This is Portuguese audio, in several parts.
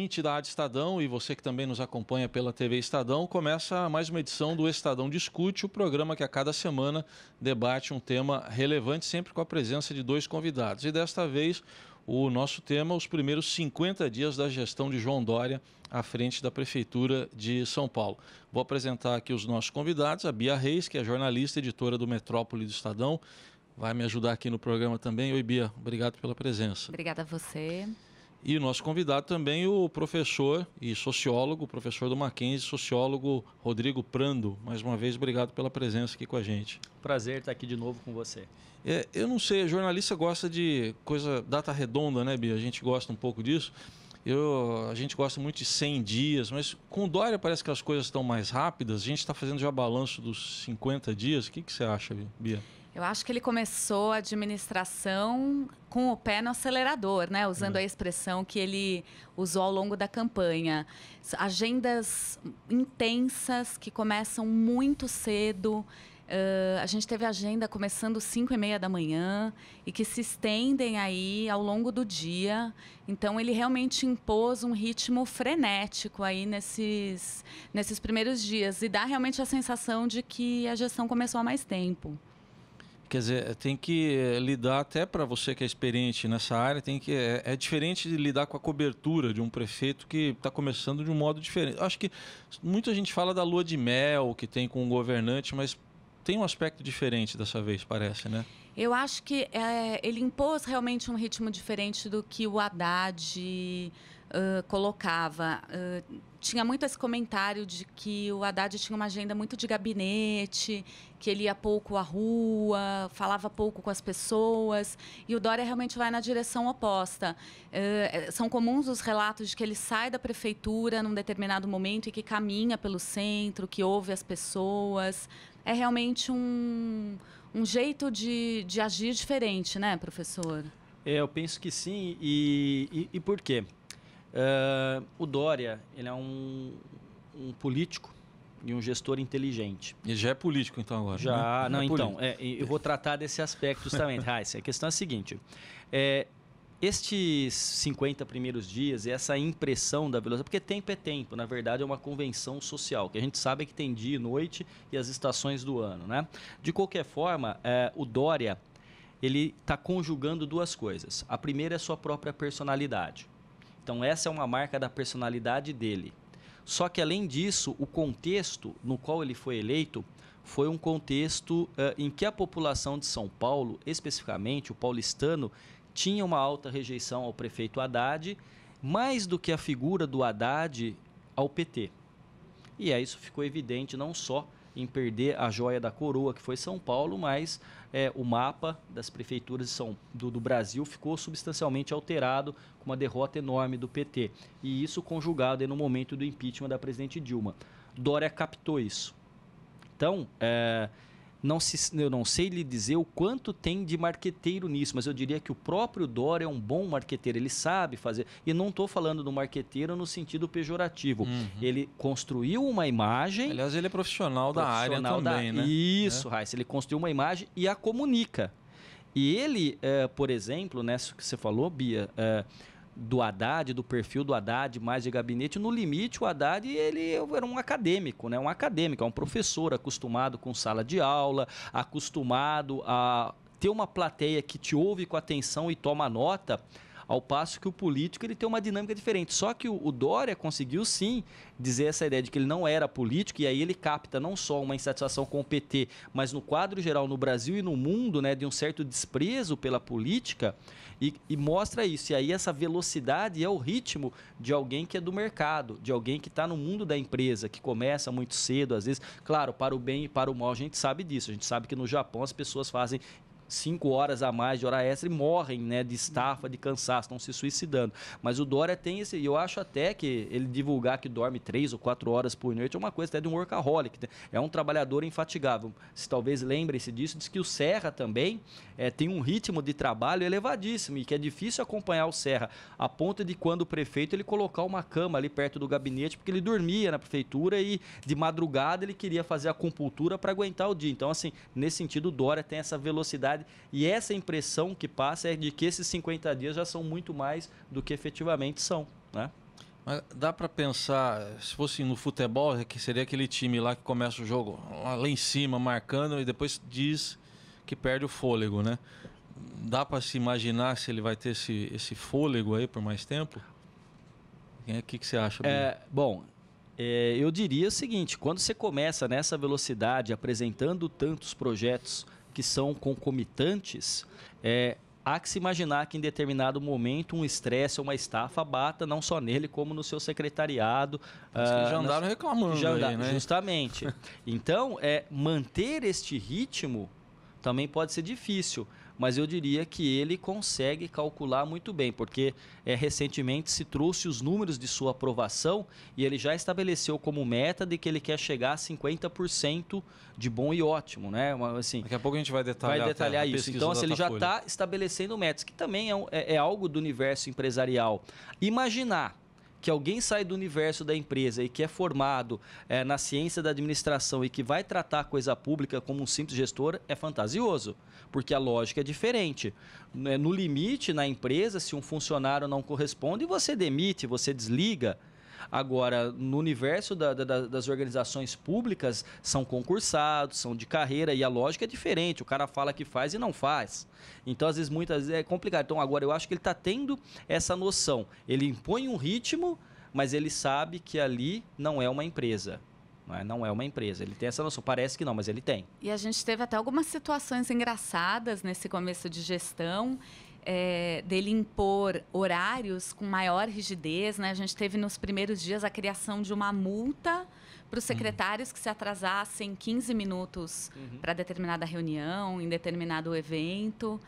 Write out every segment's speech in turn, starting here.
ouvinte da Rádio Estadão e você que também nos acompanha pela TV Estadão, começa mais uma edição do Estadão Discute, o programa que a cada semana debate um tema relevante, sempre com a presença de dois convidados. E desta vez, o nosso tema, os primeiros 50 dias da gestão de João Dória à frente da Prefeitura de São Paulo. Vou apresentar aqui os nossos convidados, a Bia Reis, que é jornalista, editora do Metrópole do Estadão, vai me ajudar aqui no programa também. Oi, Bia, obrigado pela presença. Obrigada a você. E o nosso convidado também, o professor e sociólogo, professor do Mackenzie, sociólogo Rodrigo Prando. Mais uma vez, obrigado pela presença aqui com a gente. Prazer estar aqui de novo com você. Eu não sei, jornalista gosta de coisa, data redonda, né, Bia? A gente gosta um pouco disso. A gente gosta muito de 100 dias, mas com o Dória parece que as coisas estão mais rápidas. A gente está fazendo já balanço dos 50 dias. O que você acha, Bia? Eu acho que ele começou a administração com o pé no acelerador, né? Usando a expressão que ele usou ao longo da campanha. Agendas intensas que começam muito cedo. A gente teve agenda começando às 5h30 da manhã e que se estendem aí ao longo do dia. Então, ele realmente impôs um ritmo frenético aí nesses primeiros dias. E dá realmente a sensação de que a gestão começou há mais tempo. Quer dizer, tem que lidar, até para você que é experiente nessa área, é diferente de lidar com a cobertura de um prefeito que está começando de um modo diferente. Acho que muita gente fala da lua de mel que tem com o governante, mas tem um aspecto diferente dessa vez, parece, né? Eu acho que ele impôs realmente um ritmo diferente do que o Haddad colocava. Tinha muito esse comentário de que o Haddad tinha uma agenda muito de gabinete, que ele ia pouco à rua, falava pouco com as pessoas, e o Dória realmente vai na direção oposta. São comuns os relatos de que ele sai da prefeitura num determinado momento e que caminha pelo centro, que ouve as pessoas. É realmente um jeito de agir diferente, né, professor? Eu penso que sim. E por quê? O Dória, ele é um político e um gestor inteligente. Ele já é político, então, agora? Já, né? não, então. Eu vou tratar desse aspecto justamente. A questão é a seguinte. Estes 50 primeiros dias e essa impressão da velocidade, porque tempo é tempo, na verdade é uma convenção social, que a gente sabe que tem dia e noite e as estações do ano, né? De qualquer forma, o Dória, ele está conjugando duas coisas. A primeira é a sua própria personalidade. Então essa é uma marca da personalidade dele. Só que além disso, o contexto no qual ele foi eleito foi um contexto em que a população de São Paulo, especificamente o paulistano, tinha uma alta rejeição ao prefeito Haddad, mais do que a figura do Haddad ao PT. E isso ficou evidente não só em perder a joia da coroa, que foi São Paulo, mas o mapa das prefeituras do Brasil ficou substancialmente alterado com uma derrota enorme do PT. E isso conjugado aí no momento do impeachment da presidente Dilma. Dória captou isso. Então, eu não sei lhe dizer o quanto tem de marqueteiro nisso, mas eu diria que o próprio Dória é um bom marqueteiro, ele sabe fazer. E não estou falando do marqueteiro no sentido pejorativo. Uhum. Ele construiu uma imagem... Aliás, ele é profissional da área também, né? Isso, Raíssa, ele construiu uma imagem e a comunica. E ele, por exemplo, nessa que você falou, Bia... do Haddad, do perfil do Haddad, mais de gabinete, no limite o Haddad ele era um acadêmico, né? É um professor acostumado com sala de aula, acostumado a ter uma plateia que te ouve com atenção e toma nota, ao passo que o político ele tem uma dinâmica diferente. Só que o Dória conseguiu sim dizer essa ideia de que ele não era político, e aí ele capta não só uma insatisfação com o PT, mas no quadro geral no Brasil e no mundo, né, de um certo desprezo pela política, e mostra isso. E aí essa velocidade é o ritmo de alguém que é do mercado, de alguém que está no mundo da empresa, que começa muito cedo, às vezes, claro, para o bem e para o mal, a gente sabe disso. A gente sabe que no Japão as pessoas fazem 5 horas a mais de hora extra e morrem, né, de estafa, de cansaço, estão se suicidando. Mas o Dória tem esse... E eu acho até que ele divulgar que dorme 3 ou 4 horas por noite é uma coisa até de um workaholic. É um trabalhador infatigável. Se talvez lembre-se disso, diz que o Serra também tem um ritmo de trabalho elevadíssimo e que é difícil acompanhar o Serra, a ponto de quando o prefeito ele colocar uma cama ali perto do gabinete, porque ele dormia na prefeitura e de madrugada ele queria fazer a acupuntura para aguentar o dia. Então, assim, nesse sentido, o Dória tem essa velocidade e essa impressão que passa é de que esses 50 dias já são muito mais do que efetivamente são, né? Mas dá para pensar, se fosse no futebol, que seria aquele time lá que começa o jogo lá em cima, marcando, e depois diz que perde o fôlego, né? Dá para se imaginar se ele vai ter esse fôlego aí por mais tempo? O que você acha, Bia? Eu diria o seguinte, quando você começa nessa velocidade, apresentando tantos projetos que são concomitantes, há que se imaginar que em determinado momento um estresse ou uma estafa bata não só nele, como no seu secretariado. Já andaram reclamando aí, né? Justamente. Então, manter este ritmo também pode ser difícil, mas eu diria que ele consegue calcular muito bem, porque recentemente se trouxe os números de sua aprovação e ele já estabeleceu como meta de que ele quer chegar a 50% de bom e ótimo, né? Assim, daqui a pouco a gente vai detalhar isso. Então, assim, ele já está estabelecendo metas, que também é algo do universo empresarial. Imaginar que alguém sai do universo da empresa e que é formado na ciência da administração e que vai tratar a coisa pública como um simples gestor é fantasioso, porque a lógica é diferente. No limite, na empresa, se um funcionário não corresponde, você demite, você desliga. Agora, no universo das organizações públicas, são concursados, são de carreira e a lógica é diferente. O cara fala que faz e não faz. Então, às vezes, muitas vezes é complicado. Então, agora, eu acho que ele está tendo essa noção. Ele impõe um ritmo, mas ele sabe que ali não é uma empresa. Não é uma empresa. Ele tem essa noção. Parece que não, mas ele tem. E a gente teve até algumas situações engraçadas nesse começo de gestão, dele impor horários com maior rigidez, né? A gente teve nos primeiros dias a criação de uma multa para os secretários que se atrasassem 15 minutos para determinada reunião, em determinado evento.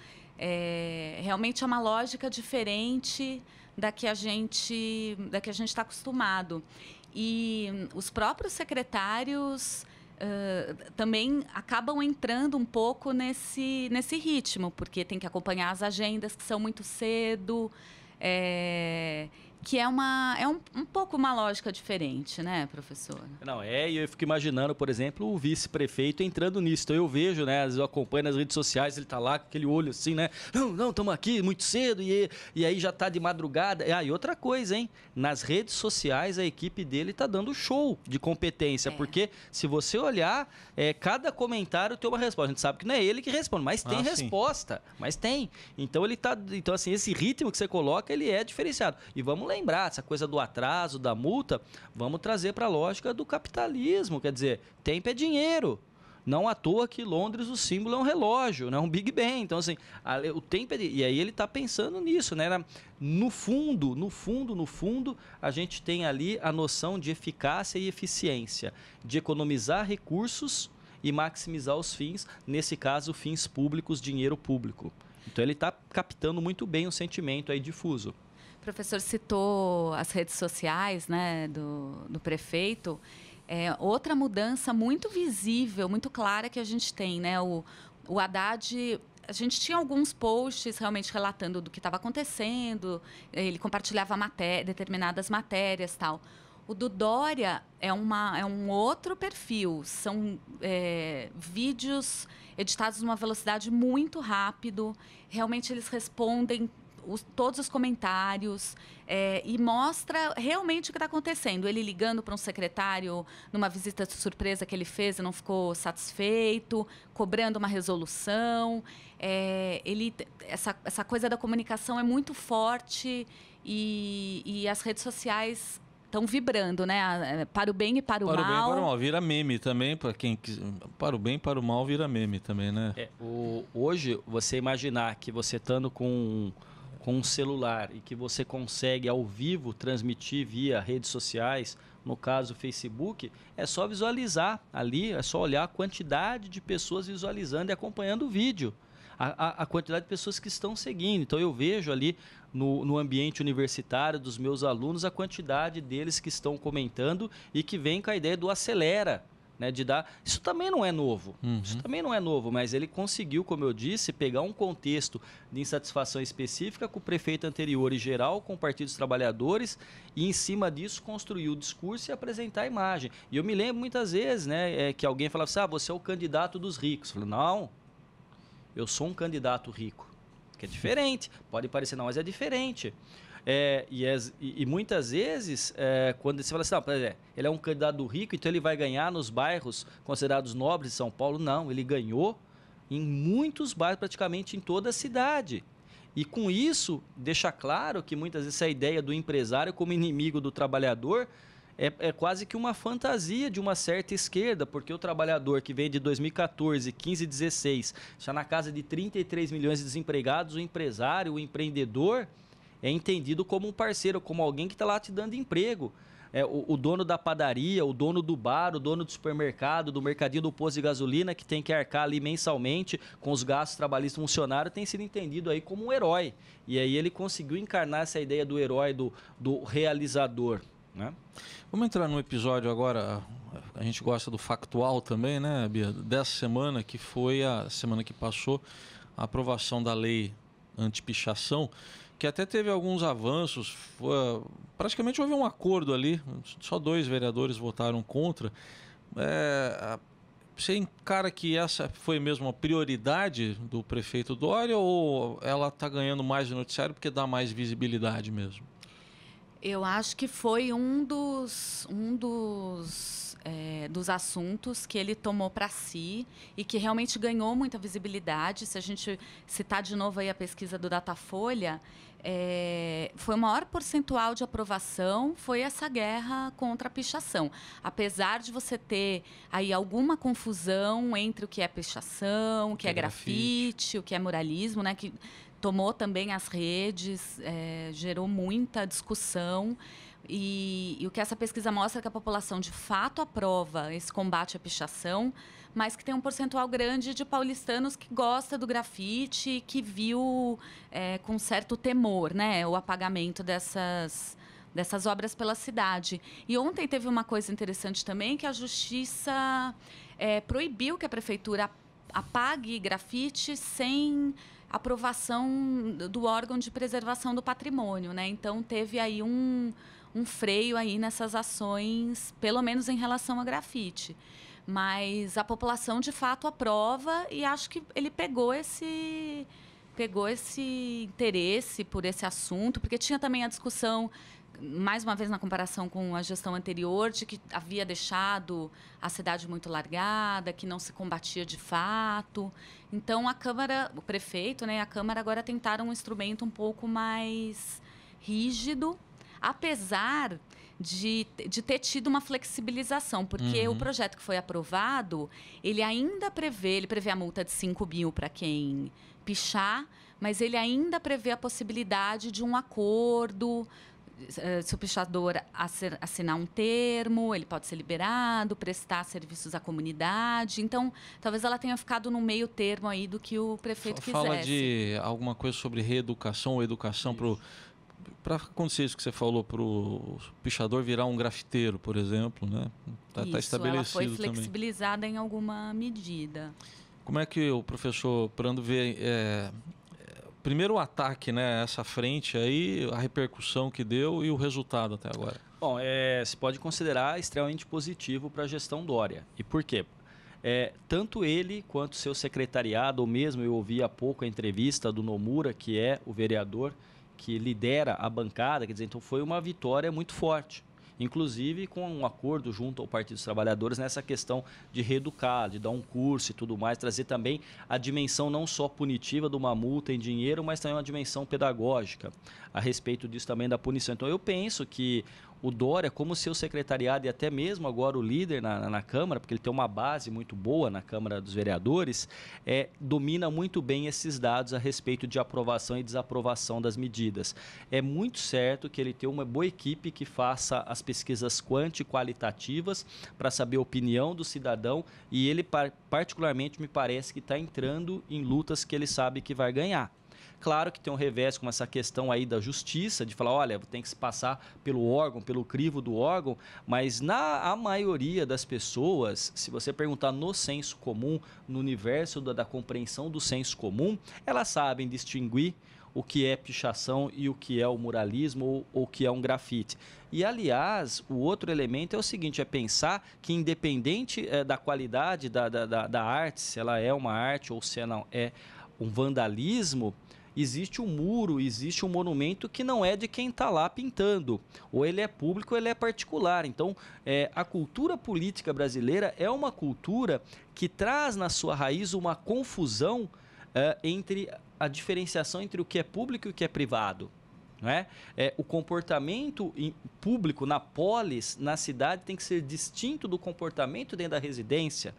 Realmente é uma lógica diferente da que a gente está acostumado. E os próprios secretários também acabam entrando um pouco nesse ritmo, porque tem que acompanhar as agendas que são muito cedo, que é um pouco uma lógica diferente, né, professor? Não, e eu fico imaginando, por exemplo, o vice-prefeito entrando nisso. Então, eu vejo, né, às vezes eu acompanho nas redes sociais, ele tá lá com aquele olho assim, né? Não, estamos aqui muito cedo e aí já tá de madrugada. E outra coisa, hein? Nas redes sociais, a equipe dele tá dando show de competência, porque se você olhar, cada comentário tem uma resposta. A gente sabe que não é ele que responde, mas tem resposta. Sim. Mas tem. Então, então, assim, esse ritmo que você coloca, ele é diferenciado. E vamos lembrar, essa coisa do atraso, da multa, vamos trazer para a lógica do capitalismo. Quer dizer, tempo é dinheiro. Não à toa que Londres o símbolo é um relógio, né? Um Big Ben. Então, assim, o tempo e aí ele está pensando nisso, né? No fundo, a gente tem ali a noção de eficácia e eficiência, de economizar recursos e maximizar os fins, nesse caso, fins públicos, dinheiro público. Então, ele está captando muito bem o sentimento aí difuso. O professor citou as redes sociais, né, do prefeito. Outra mudança muito visível, muito clara que a gente tem, né? O Haddad, a gente tinha alguns posts realmente relatando do que estava acontecendo, ele compartilhava determinadas matérias, tal. O do Dória é um outro perfil, são vídeos editados numa velocidade muito rápido, realmente eles respondem todos os comentários e mostra realmente o que está acontecendo. Ele ligando para um secretário numa visita de surpresa que ele fez e não ficou satisfeito, cobrando uma resolução. Essa coisa da comunicação é muito forte e as redes sociais estão vibrando, né? Para o bem e para o mal. Para o bem e para o mal. Vira meme também, para quem quiser. Para o bem e para o mal vira meme também, né? Hoje, você imaginar que você estando com um celular e que você consegue ao vivo transmitir via redes sociais, no caso Facebook, é só visualizar ali, é só olhar a quantidade de pessoas visualizando e acompanhando o vídeo, a quantidade de pessoas que estão seguindo. Então eu vejo ali no ambiente universitário dos meus alunos a quantidade deles que estão comentando e que vem com a ideia do acelera. Né, de dar. Isso também não é novo. Isso também não é novo, mas ele conseguiu, como eu disse, pegar um contexto de insatisfação específica com o prefeito anterior e geral, com o Partido dos Trabalhadores, e em cima disso construir o discurso e apresentar a imagem. E eu me lembro muitas vezes, né, que alguém falava assim, você é o candidato dos ricos. Eu falei, não, eu sou um candidato rico, que é diferente. Pode parecer não, mas é diferente. E muitas vezes, quando você fala assim, não, ele é um candidato rico, então ele vai ganhar nos bairros considerados nobres de São Paulo. Não, ele ganhou em muitos bairros, praticamente em toda a cidade. E com isso, deixa claro que muitas vezes a ideia do empresário como inimigo do trabalhador é quase que uma fantasia de uma certa esquerda, porque o trabalhador que veio de 2014, 15, 16, já na casa de 33 milhões de desempregados, o empresário, o empreendedor, é entendido como um parceiro, como alguém que está lá te dando emprego. O dono da padaria, o dono do bar, o dono do supermercado, do mercadinho do posto de gasolina, que tem que arcar ali mensalmente com os gastos trabalhistas do funcionário, tem sido entendido aí como um herói. E aí ele conseguiu encarnar essa ideia do herói, do realizador, né? Vamos entrar no episódio agora, a gente gosta do factual também, né, Bia? Dessa semana, que foi a semana que passou, a aprovação da lei anti-pichação, que até teve alguns avanços, praticamente houve um acordo ali, só 2 vereadores votaram contra. Você encara que essa foi mesmo a prioridade do prefeito Dória ou ela está ganhando mais no noticiário porque dá mais visibilidade mesmo? Eu acho que foi um dos assuntos que ele tomou para si e que realmente ganhou muita visibilidade. Se a gente citar de novo aí a pesquisa do Datafolha, foi o maior percentual de aprovação, foi essa guerra contra a pichação. Apesar de você ter aí alguma confusão entre o que é pichação, o que é grafite, o que é muralismo, né, que tomou também as redes, gerou muita discussão. E o que essa pesquisa mostra é que a população de fato aprova esse combate à pichação, mas que tem um percentual grande de paulistanos que gosta do grafite e que viu com certo temor, né, o apagamento dessas obras pela cidade. E ontem teve uma coisa interessante também, que a Justiça proibiu que a Prefeitura apague grafite sem aprovação do órgão de preservação do patrimônio, né? Então teve aí um freio aí nessas ações, pelo menos em relação a grafite. Mas a população de fato aprova e acho que ele pegou esse interesse por esse assunto, porque tinha também a discussão, mais uma vez na comparação com a gestão anterior, de que havia deixado a cidade muito largada, que não se combatia de fato. Então, a Câmara, o prefeito, né, a Câmara agora tentaram um instrumento um pouco mais rígido, apesar de ter tido uma flexibilização, porque o projeto que foi aprovado, ele ainda prevê a multa de 5 mil para quem pichar, mas ele ainda prevê a possibilidade de um acordo. Se o pichador assinar um termo, ele pode ser liberado, prestar serviços à comunidade. Então, talvez ela tenha ficado no meio termo aí do que o prefeito quisesse. Fala de alguma coisa sobre reeducação ou educação para acontecer isso que você falou, para o pichador virar um grafiteiro, por exemplo, né? Tá estabelecido ela foi também. flexibilizada em alguma medida. Como é que o professor Prando vê... Primeiro o ataque, né? Essa frente aí, a repercussão que deu e o resultado até agora. Bom, se pode considerar extremamente positivo para a gestão Dória. E por quê? Tanto ele quanto seu secretariado, ou mesmo eu ouvi há pouco a entrevista do Nomura, que é o vereador que lidera a bancada, quer dizer, então foi uma vitória muito forte. Inclusive com um acordo junto ao Partido dos Trabalhadores nessa questão de reeducar, de dar um curso e tudo mais, trazer também a dimensão não só punitiva de uma multa em dinheiro, mas também uma dimensão pedagógica a respeito disso também da punição. Então eu penso que o Dória, como seu secretariado e até mesmo agora o líder na Câmara, porque ele tem uma base muito boa na Câmara dos Vereadores, domina muito bem esses dados a respeito de aprovação e desaprovação das medidas. É muito certo que ele tem uma boa equipe que faça as pesquisas quanti e qualitativas para saber a opinião do cidadão e ele particularmente me parece que está entrando em lutas que ele sabe que vai ganhar. Claro que tem um revés com essa questão aí da justiça, de falar, olha, tem que se passar pelo órgão, pelo crivo do órgão, mas a maioria das pessoas, se você perguntar no senso comum, no universo da compreensão do senso comum, elas sabem distinguir o que é pichação e o que é o muralismo ou o que é um grafite. E, aliás, o outro elemento é o seguinte, é pensar que independente da qualidade da arte, se ela é uma arte ou se ela é um vandalismo, existe um muro, existe um monumento que não é de quem está lá pintando. Ou ele é público ou ele é particular. Então, a cultura política brasileira é uma cultura que traz na sua raiz uma confusão entre a diferenciação entre o que é público e o que é privado. Não é? O comportamento público na polis, na cidade, tem que ser distinto do comportamento dentro da residência.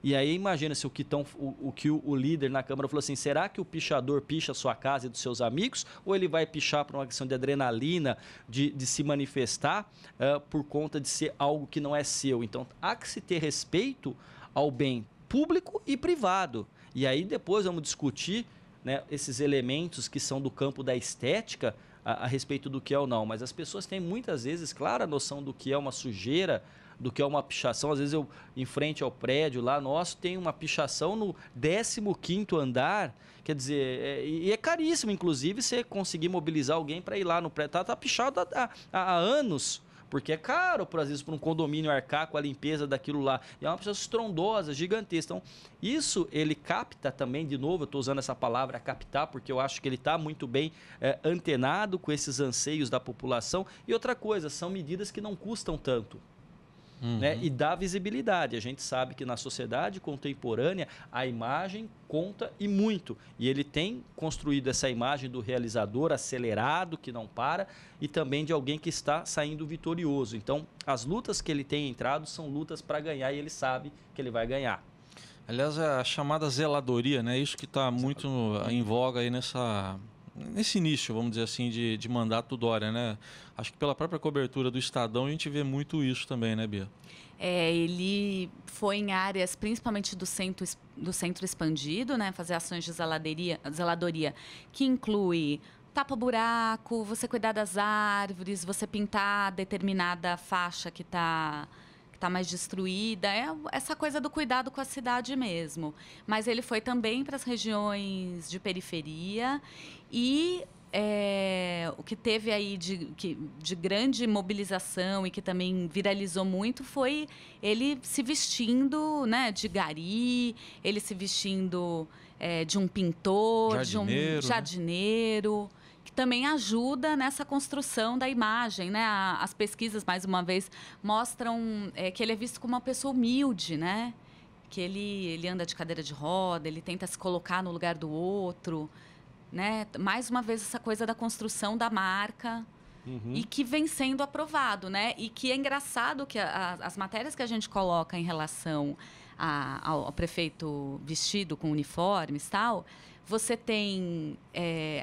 E aí imagina-se o que o líder na Câmara falou assim, será que o pichador picha a sua casa e dos seus amigos, ou ele vai pichar por uma questão de adrenalina, de se manifestar por conta de ser algo que não é seu? Então, há que se ter respeito ao bem público e privado. E aí depois vamos discutir, né, esses elementos que são do campo da estética a respeito do que é ou não. Mas as pessoas têm muitas vezes clara noção do que é uma sujeira, do que é uma pichação. Às vezes eu, em frente ao prédio lá nosso, tem uma pichação no 15º andar. Quer dizer, e é caríssimo, inclusive, você conseguir mobilizar alguém para ir lá no prédio. Está pichado há anos. Porque é caro, às vezes, para um condomínio arcar com a limpeza daquilo lá. E é uma pessoa estrondosa, gigantesca. Então, isso ele capta também, de novo, eu estou usando essa palavra captar, porque eu acho que ele está muito bem antenado com esses anseios da população. E outra coisa, são medidas que não custam tanto. Né? E dá visibilidade. A gente sabe que na sociedade contemporânea a imagem conta e muito. E ele tem construído essa imagem do realizador acelerado, que não para, e também de alguém que está saindo vitorioso. Então, as lutas que ele tem entrado são lutas para ganhar e ele sabe que ele vai ganhar. Aliás, a chamada zeladoria, né? Isso que está muito em voga aí nesse início, vamos dizer assim, de mandato do Dória, né? Acho que pela própria cobertura do Estadão a gente vê muito isso também, né, Bia? Ele foi em áreas, principalmente do centro expandido, né? Fazer ações de zeladoria, que inclui tapa-buraco, você cuidar das árvores, você pintar determinada faixa que está mais destruída, essa coisa do cuidado com a cidade mesmo. Mas ele foi também para as regiões de periferia e o que teve aí de grande mobilização e que também viralizou muito foi ele se vestindo, né, de gari, ele se vestindo de um pintor, de um jardineiro, né? Que também ajuda nessa construção da imagem, né? As pesquisas, mais uma vez, mostram que ele é visto como uma pessoa humilde, né? Que ele anda de cadeira de roda, ele tenta se colocar no lugar do outro, né? Mais uma vez, essa coisa da construção da marca e que vem sendo aprovado, né? E que é engraçado que as matérias que a gente coloca em relação ao prefeito vestido com uniformes e tal, você tem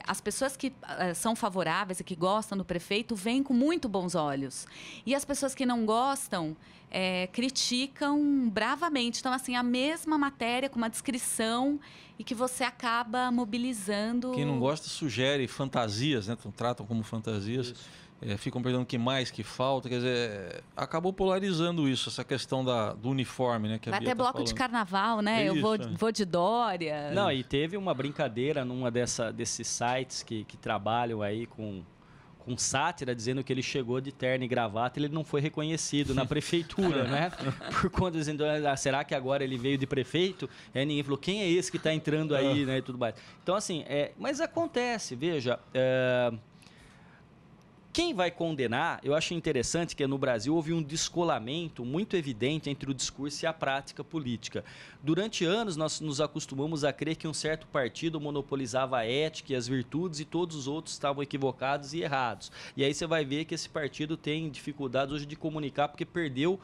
as pessoas que são favoráveis e que gostam do prefeito veem com muito bons olhos. E as pessoas que não gostam criticam bravamente. Então, assim, a mesma matéria com uma descrição e que você acaba mobilizando... Quem não gosta sugere fantasias, né? Tratam como fantasias. Ficam perguntando o que mais que falta, quer dizer, acabou polarizando isso, essa questão do uniforme, né? Que vai ter bloco de carnaval, né? Eu vou de Dória. Não, e teve uma brincadeira numa desses sites que trabalham aí com sátira, dizendo que ele chegou de terno e gravata e ele não foi reconhecido na prefeitura, né? Por conta dizendo, será que agora ele veio de prefeito? E aí ninguém falou, quem é esse que está entrando aí, né? E tudo mais. Então, assim, mas acontece, veja... Quem vai condenar, eu acho interessante que no Brasil houve um descolamento muito evidente entre o discurso e a prática política. Durante anos, nós nos acostumamos a crer que um certo partido monopolizava a ética e as virtudes e todos os outros estavam equivocados e errados. E aí você vai ver que esse partido tem dificuldades hoje de comunicar porque perdeu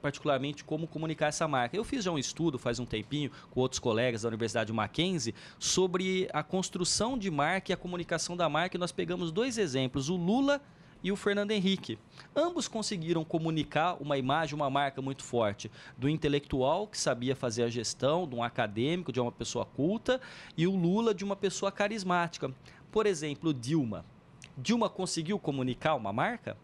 particularmente como comunicar essa marca. Eu fiz já um estudo faz um tempinho com outros colegas da Universidade Mackenzie sobre a construção de marca e a comunicação da marca e nós pegamos dois exemplos, o Lula e o Fernando Henrique. Ambos conseguiram comunicar uma imagem, uma marca muito forte do intelectual que sabia fazer a gestão, de um acadêmico, de uma pessoa culta, e o Lula de uma pessoa carismática. Por exemplo, Dilma. Dilma conseguiu comunicar uma marca?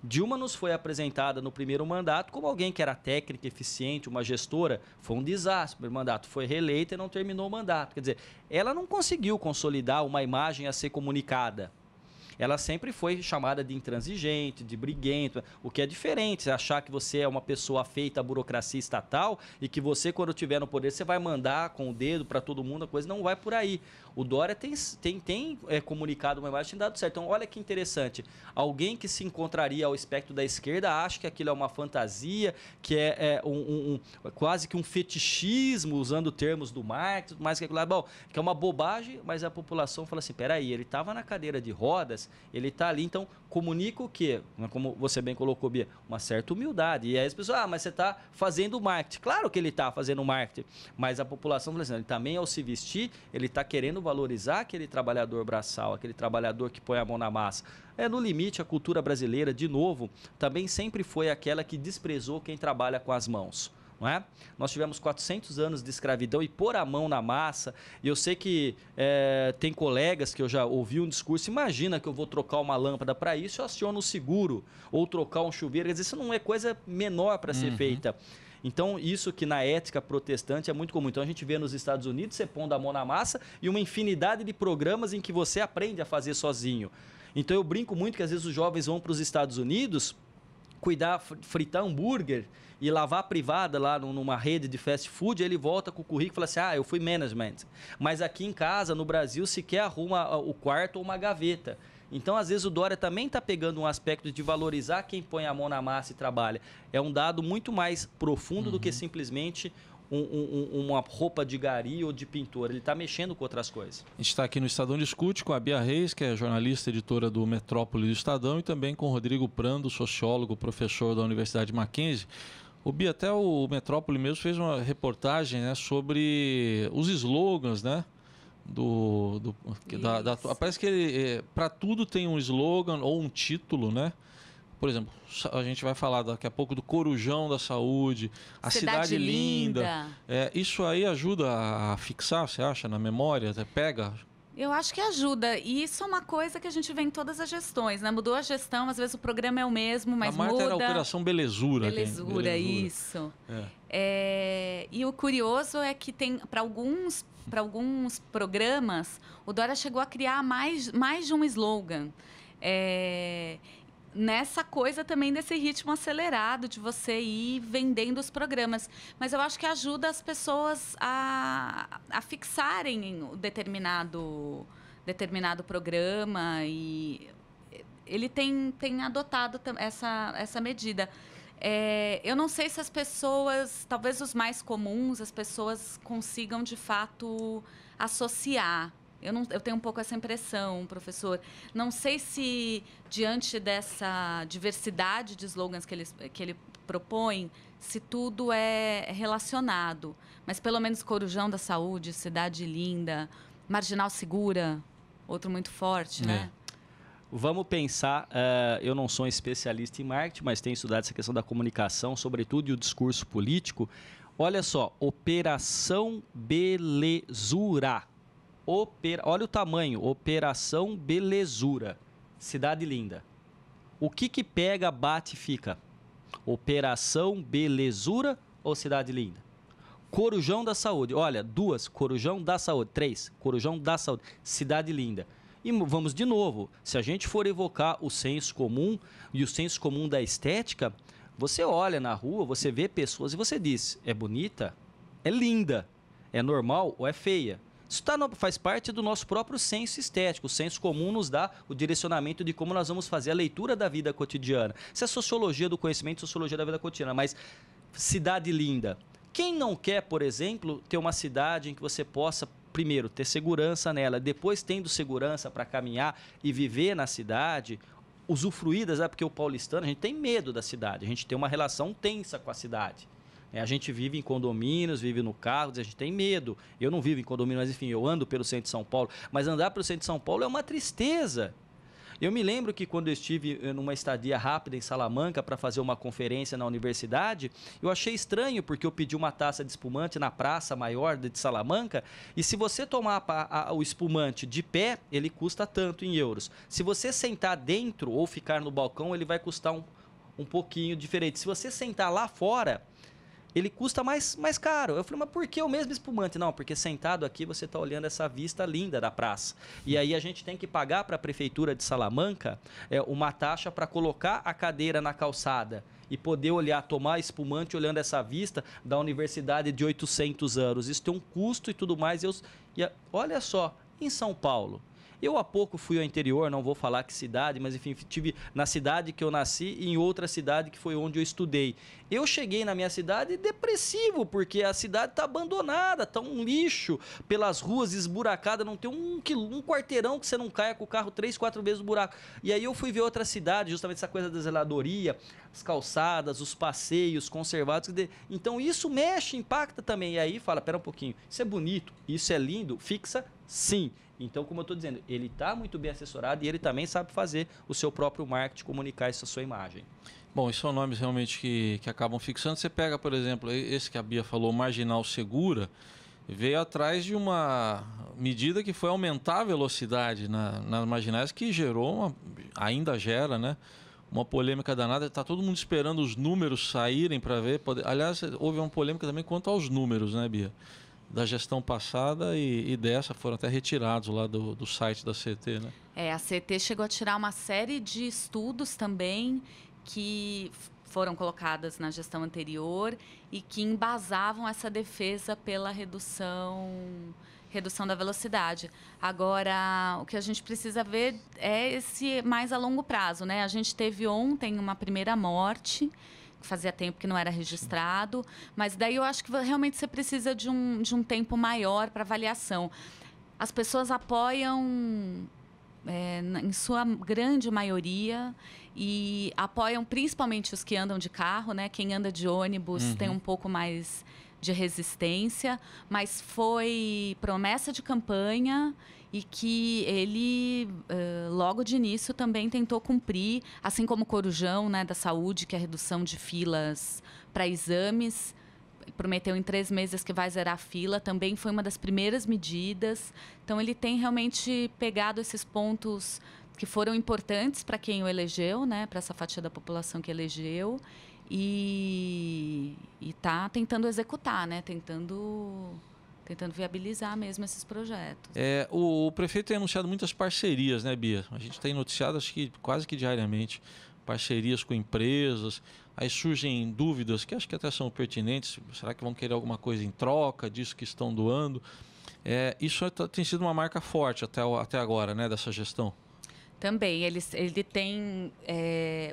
Dilma nos foi apresentada no primeiro mandato como alguém que era técnica, eficiente, uma gestora. Foi um desastre. O primeiro mandato foi reeleita e não terminou o mandato. Quer dizer, ela não conseguiu consolidar uma imagem a ser comunicada. ela sempre foi chamada de intransigente, de briguento, o que é diferente. Você achar que você é uma pessoa afeita à burocracia estatal e que você, quando estiver no poder, você vai mandar com o dedo para todo mundo, a coisa não vai por aí. O Dória tem comunicado uma imagem, tem dado certo. Então, olha que interessante. Alguém que se encontraria ao espectro da esquerda acha que aquilo é uma fantasia, que é quase que um fetichismo, usando termos do Marx, mais que aquilo lá. Bom, que é uma bobagem, mas a população fala assim, peraí, ele estava na cadeira de rodas, ele está ali, então comunica o quê? Como você bem colocou, Bia, uma certa humildade. E aí as pessoas, mas você está fazendo marketing. Claro que ele está fazendo marketing, mas a população fala assim, ele também, ao se vestir, ele está querendo valorizar aquele trabalhador braçal, aquele trabalhador que põe a mão na massa. No limite, a cultura brasileira, de novo, também sempre foi aquela que desprezou quem trabalha com as mãos. Não é? Nós tivemos 400 anos de escravidão e pôr a mão na massa. E eu sei que tem colegas que eu já ouvi um discurso, imagina que eu vou trocar uma lâmpada para isso, eu aciono o seguro, ou trocar um chuveiro. Quer dizer, isso não é coisa menor para ser feita. Então, isso que na ética protestante é muito comum. Então, a gente vê nos Estados Unidos, você pondo a mão na massa e uma infinidade de programas em que você aprende a fazer sozinho. Então, eu brinco muito que às vezes os jovens vão para os Estados Unidos fritar hambúrguer e lavar a privada lá numa rede de fast food, ele volta com o currículo e fala assim, eu fui management. Mas aqui em casa, no Brasil, sequer arruma o quarto ou uma gaveta. Então, às vezes, o Dória também está pegando um aspecto de valorizar quem põe a mão na massa e trabalha. É um dado muito mais profundo do que simplesmente uma roupa de gari ou de pintor. Ele está mexendo com outras coisas. A gente está aqui no Estadão Discute com a Bia Reis, que é jornalista e editora do Metrópole do Estadão, e também com o Rodrigo Prando, sociólogo, professor da Universidade Mackenzie. O Bia, até o Metrópole mesmo fez uma reportagem, né, sobre os slogans, né? Parece que para tudo tem um slogan ou um título, né? Por exemplo, a gente vai falar daqui a pouco do Corujão da Saúde, a Cidade Linda. Isso aí ajuda a fixar, você acha, na memória? Pega? Eu acho que ajuda. E isso é uma coisa que a gente vê em todas as gestões, né? Mudou a gestão, às vezes o programa é o mesmo, mas muda. A Marta era a Operação Belezura. Belezura, isso. E o curioso é que tem, para alguns programas, o Dória chegou a criar mais de um slogan. Nessa coisa também desse ritmo acelerado de você ir vendendo os programas. Mas eu acho que ajuda as pessoas a fixarem em determinado programa, e ele tem adotado essa medida. Eu não sei se as pessoas, talvez os mais comuns, as pessoas consigam de fato associar. Eu tenho um pouco essa impressão, professor. Não sei se, diante dessa diversidade de slogans que ele propõe, se tudo é relacionado. Mas, pelo menos, Corujão da Saúde, Cidade Linda, Marginal Segura, outro muito forte, né? Vamos pensar, eu não sou um especialista em marketing, mas tenho estudado essa questão da comunicação, sobretudo, e o discurso político. Olha só, Operação Belezura. Olha o tamanho, Operação Belezura, Cidade Linda. O que pega, bate e fica? Operação Belezura ou Cidade Linda? Corujão da Saúde, olha, 2, Corujão da Saúde, 3, Corujão da Saúde, Cidade Linda. E vamos de novo, se a gente for evocar o senso comum e o senso comum da estética, você olha na rua, você vê pessoas e você diz, é bonita, é linda, é normal ou é feia? Isso faz parte do nosso próprio senso estético. O senso comum nos dá o direcionamento de como nós vamos fazer a leitura da vida cotidiana. Isso é sociologia do conhecimento, sociologia da vida cotidiana. Mas cidade linda. Quem não quer, por exemplo, ter uma cidade em que você possa, primeiro, ter segurança nela, depois, tendo segurança para caminhar e viver na cidade, usufruídas, porque o paulistano, a gente tem medo da cidade, a gente tem uma relação tensa com a cidade. A gente vive em condomínios, vive no carro, a gente tem medo. Eu não vivo em condomínio, mas enfim, eu ando pelo centro de São Paulo. Mas andar pelo centro de São Paulo é uma tristeza. Eu me lembro que quando eu estive numa estadia rápida em Salamanca para fazer uma conferência na universidade, eu achei estranho porque eu pedi uma taça de espumante na Praça Maior de Salamanca e se você tomar o espumante de pé, ele custa tanto em euros. Se você sentar dentro ou ficar no balcão, ele vai custar um pouquinho diferente. Se você sentar lá fora, ele custa mais caro. Eu falei, mas por que o mesmo espumante? Não, porque sentado aqui você está olhando essa vista linda da praça. E aí a gente tem que pagar para a Prefeitura de Salamanca uma taxa para colocar a cadeira na calçada e poder olhar, tomar espumante olhando essa vista da universidade de 800 anos. Isso tem um custo e tudo mais. Olha só, em São Paulo, eu há pouco fui ao interior, não vou falar que cidade, mas enfim, estive na cidade que eu nasci e em outra cidade que foi onde eu estudei. Eu cheguei na minha cidade depressivo, porque a cidade está abandonada, está um lixo pelas ruas esburacadas, não tem um quarteirão que você não caia com o carro 3, 4 vezes no buraco. E aí eu fui ver outra cidade, justamente essa coisa da zeladoria, as calçadas, os passeios conservados. Então isso mexe, impacta também. E aí fala, pera um pouquinho, isso é bonito, isso é lindo, fixa sim. Então, como eu estou dizendo, ele está muito bem assessorado e ele também sabe fazer o seu próprio marketing, comunicar essa sua imagem. Bom, esses são nomes realmente que acabam fixando. Você pega, por exemplo, esse que a Bia falou, Marginal Segura, veio atrás de uma medida que foi aumentar a velocidade nas marginais, que gerou, ainda gera, né, uma polêmica danada. Está todo mundo esperando os números saírem para ver. Aliás, houve uma polêmica também quanto aos números, né, Bia? Da gestão passada e dessa foram até retirados lá do site da CET, né? A CET chegou a tirar uma série de estudos também que foram colocadas na gestão anterior e que embasavam essa defesa pela redução da velocidade. Agora, o que a gente precisa ver é esse mais a longo prazo, né? A gente teve ontem uma primeira morte, fazia tempo que não era registrado, mas daí eu acho que realmente você precisa de um tempo maior para avaliação. As pessoas apoiam, em sua grande maioria, e apoiam principalmente os que andam de carro, né? Quem anda de ônibus tem um pouco mais de resistência, mas foi promessa de campanha e que ele, logo de início, também tentou cumprir, assim como o Corujão, né, da Saúde, que é a redução de filas para exames, prometeu em 3 meses que vai zerar a fila, também foi uma das primeiras medidas. Então, ele tem realmente pegado esses pontos que foram importantes para quem o elegeu, né, para essa fatia da população que elegeu, e está tentando executar, né, tentando viabilizar mesmo esses projetos. O prefeito tem anunciado muitas parcerias, né, Bia? A gente tem noticiado, acho que quase que diariamente, parcerias com empresas. Aí surgem dúvidas que acho que até são pertinentes. Será que vão querer alguma coisa em troca disso que estão doando? Isso tem sido uma marca forte até agora, né, dessa gestão. Também, ele tem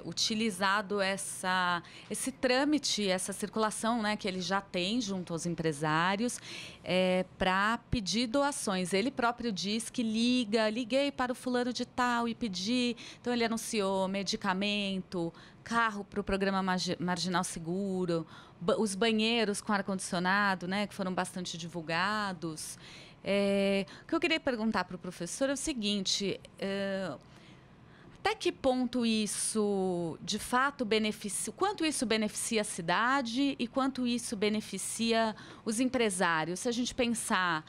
utilizado esse trâmite, essa circulação, né, que ele já tem junto aos empresários para pedir doações. Ele próprio diz que liguei para o fulano de tal e pedi. Então, ele anunciou medicamento, carro para o programa Marginal Seguro, os banheiros com ar-condicionado, né, que foram bastante divulgados. O que eu queria perguntar para o professor é o seguinte... até que ponto isso, de fato, quanto isso beneficia a cidade e quanto isso beneficia os empresários? Se a gente pensar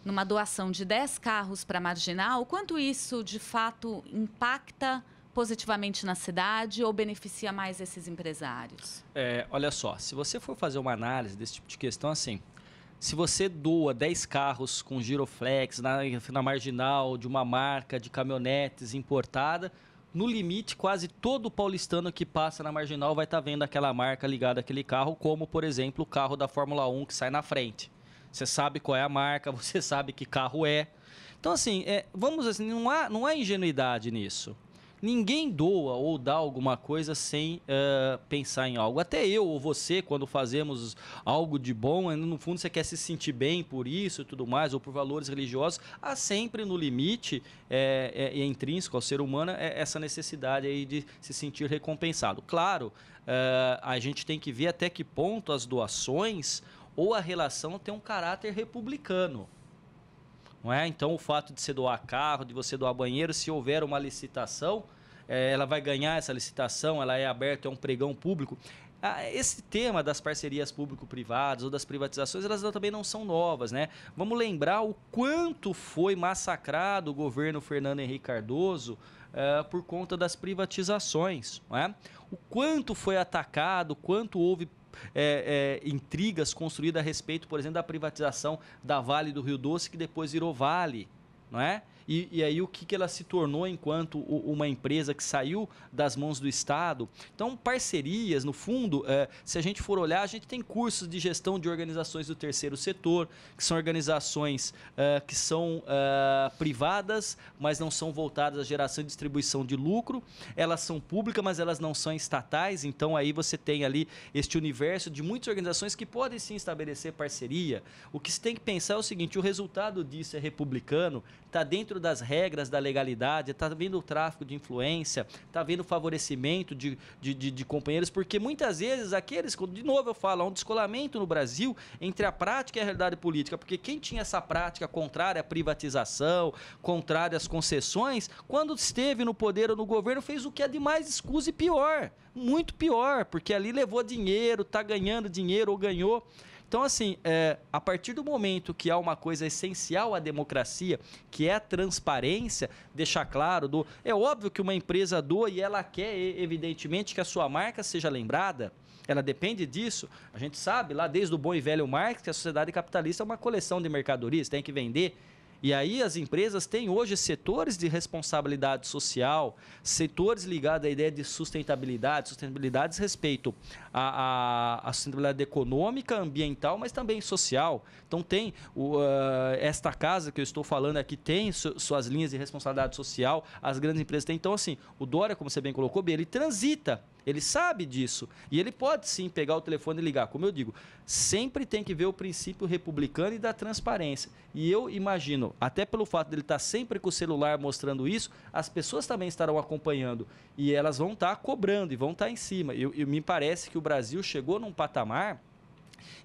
numa doação de 10 carros para a Marginal, quanto isso, de fato, impacta positivamente na cidade ou beneficia mais esses empresários? Olha só, se você for fazer uma análise desse tipo de questão, assim... Se você doa 10 carros com giroflex na Marginal de uma marca de caminhonetes importada, no limite, quase todo paulistano que passa na Marginal vai estar vendo aquela marca ligada àquele carro, como, por exemplo, o carro da Fórmula 1 que sai na frente. Você sabe qual é a marca, você sabe que carro é. Então, assim, vamos assim, não há ingenuidade nisso. Ninguém doa ou dá alguma coisa sem pensar em algo. Até eu ou você, quando fazemos algo de bom, no fundo você quer se sentir bem por isso e tudo mais, ou por valores religiosos, há sempre no limite, intrínseco ao ser humano, essa necessidade aí de se sentir recompensado. Claro, a gente tem que ver até que ponto as doações ou a relação tem um caráter republicano. Não é? Então, o fato de você doar carro, de você doar banheiro, se houver uma licitação, ela vai ganhar essa licitação, ela é aberta, é um pregão público. Esse tema das parcerias público-privadas ou das privatizações, elas também não são novas, né? Vamos lembrar o quanto foi massacrado o governo Fernando Henrique Cardoso por conta das privatizações, não é? O quanto foi atacado, quanto houve intrigas construídas a respeito, por exemplo, da privatização da Vale do Rio Doce, que depois virou Vale, não é? E aí o que ela se tornou enquanto uma empresa que saiu das mãos do Estado. Então, parcerias, no fundo, se a gente for olhar, a gente tem cursos de gestão de organizações do terceiro setor, que são organizações que são privadas, mas não são voltadas à geração e distribuição de lucro. Elas são públicas, mas elas não são estatais. Então, aí você tem ali este universo de muitas organizações que podem sim estabelecer parceria. O que se tem que pensar é o seguinte, o resultado disso é republicano, está dentro das regras da legalidade, está vendo o tráfico de influência, está vendo o favorecimento de companheiros, porque muitas vezes aqueles, de novo eu falo, há um descolamento no Brasil entre a prática e a realidade política, porque quem tinha essa prática contrária à privatização, contrária às concessões, quando esteve no poder ou no governo, fez o que é de mais escuso e pior, muito pior, porque ali levou dinheiro, está ganhando dinheiro ou ganhou. Então, assim, a partir do momento que há uma coisa essencial à democracia, que é a transparência, deixar claro, é óbvio que uma empresa doa e ela quer, evidentemente, que a sua marca seja lembrada, ela depende disso. A gente sabe, lá desde o bom e velho Marx, que a sociedade capitalista é uma coleção de mercadorias, tem que vender. E aí as empresas têm hoje setores de responsabilidade social, setores ligados à ideia de sustentabilidade diz respeito à sustentabilidade econômica, ambiental, mas também social. Então tem esta casa que eu estou falando aqui, tem suas linhas de responsabilidade social, as grandes empresas têm. Então assim, o Dória, como você bem colocou, ele transita. Ele sabe disso e ele pode sim pegar o telefone e ligar. Como eu digo, sempre tem que ver o princípio republicano e da transparência. E eu imagino, até pelo fato dele estar sempre com o celular mostrando isso, as pessoas também estarão acompanhando e elas vão estar cobrando e vão estar em cima. E me parece que o Brasil chegou num patamar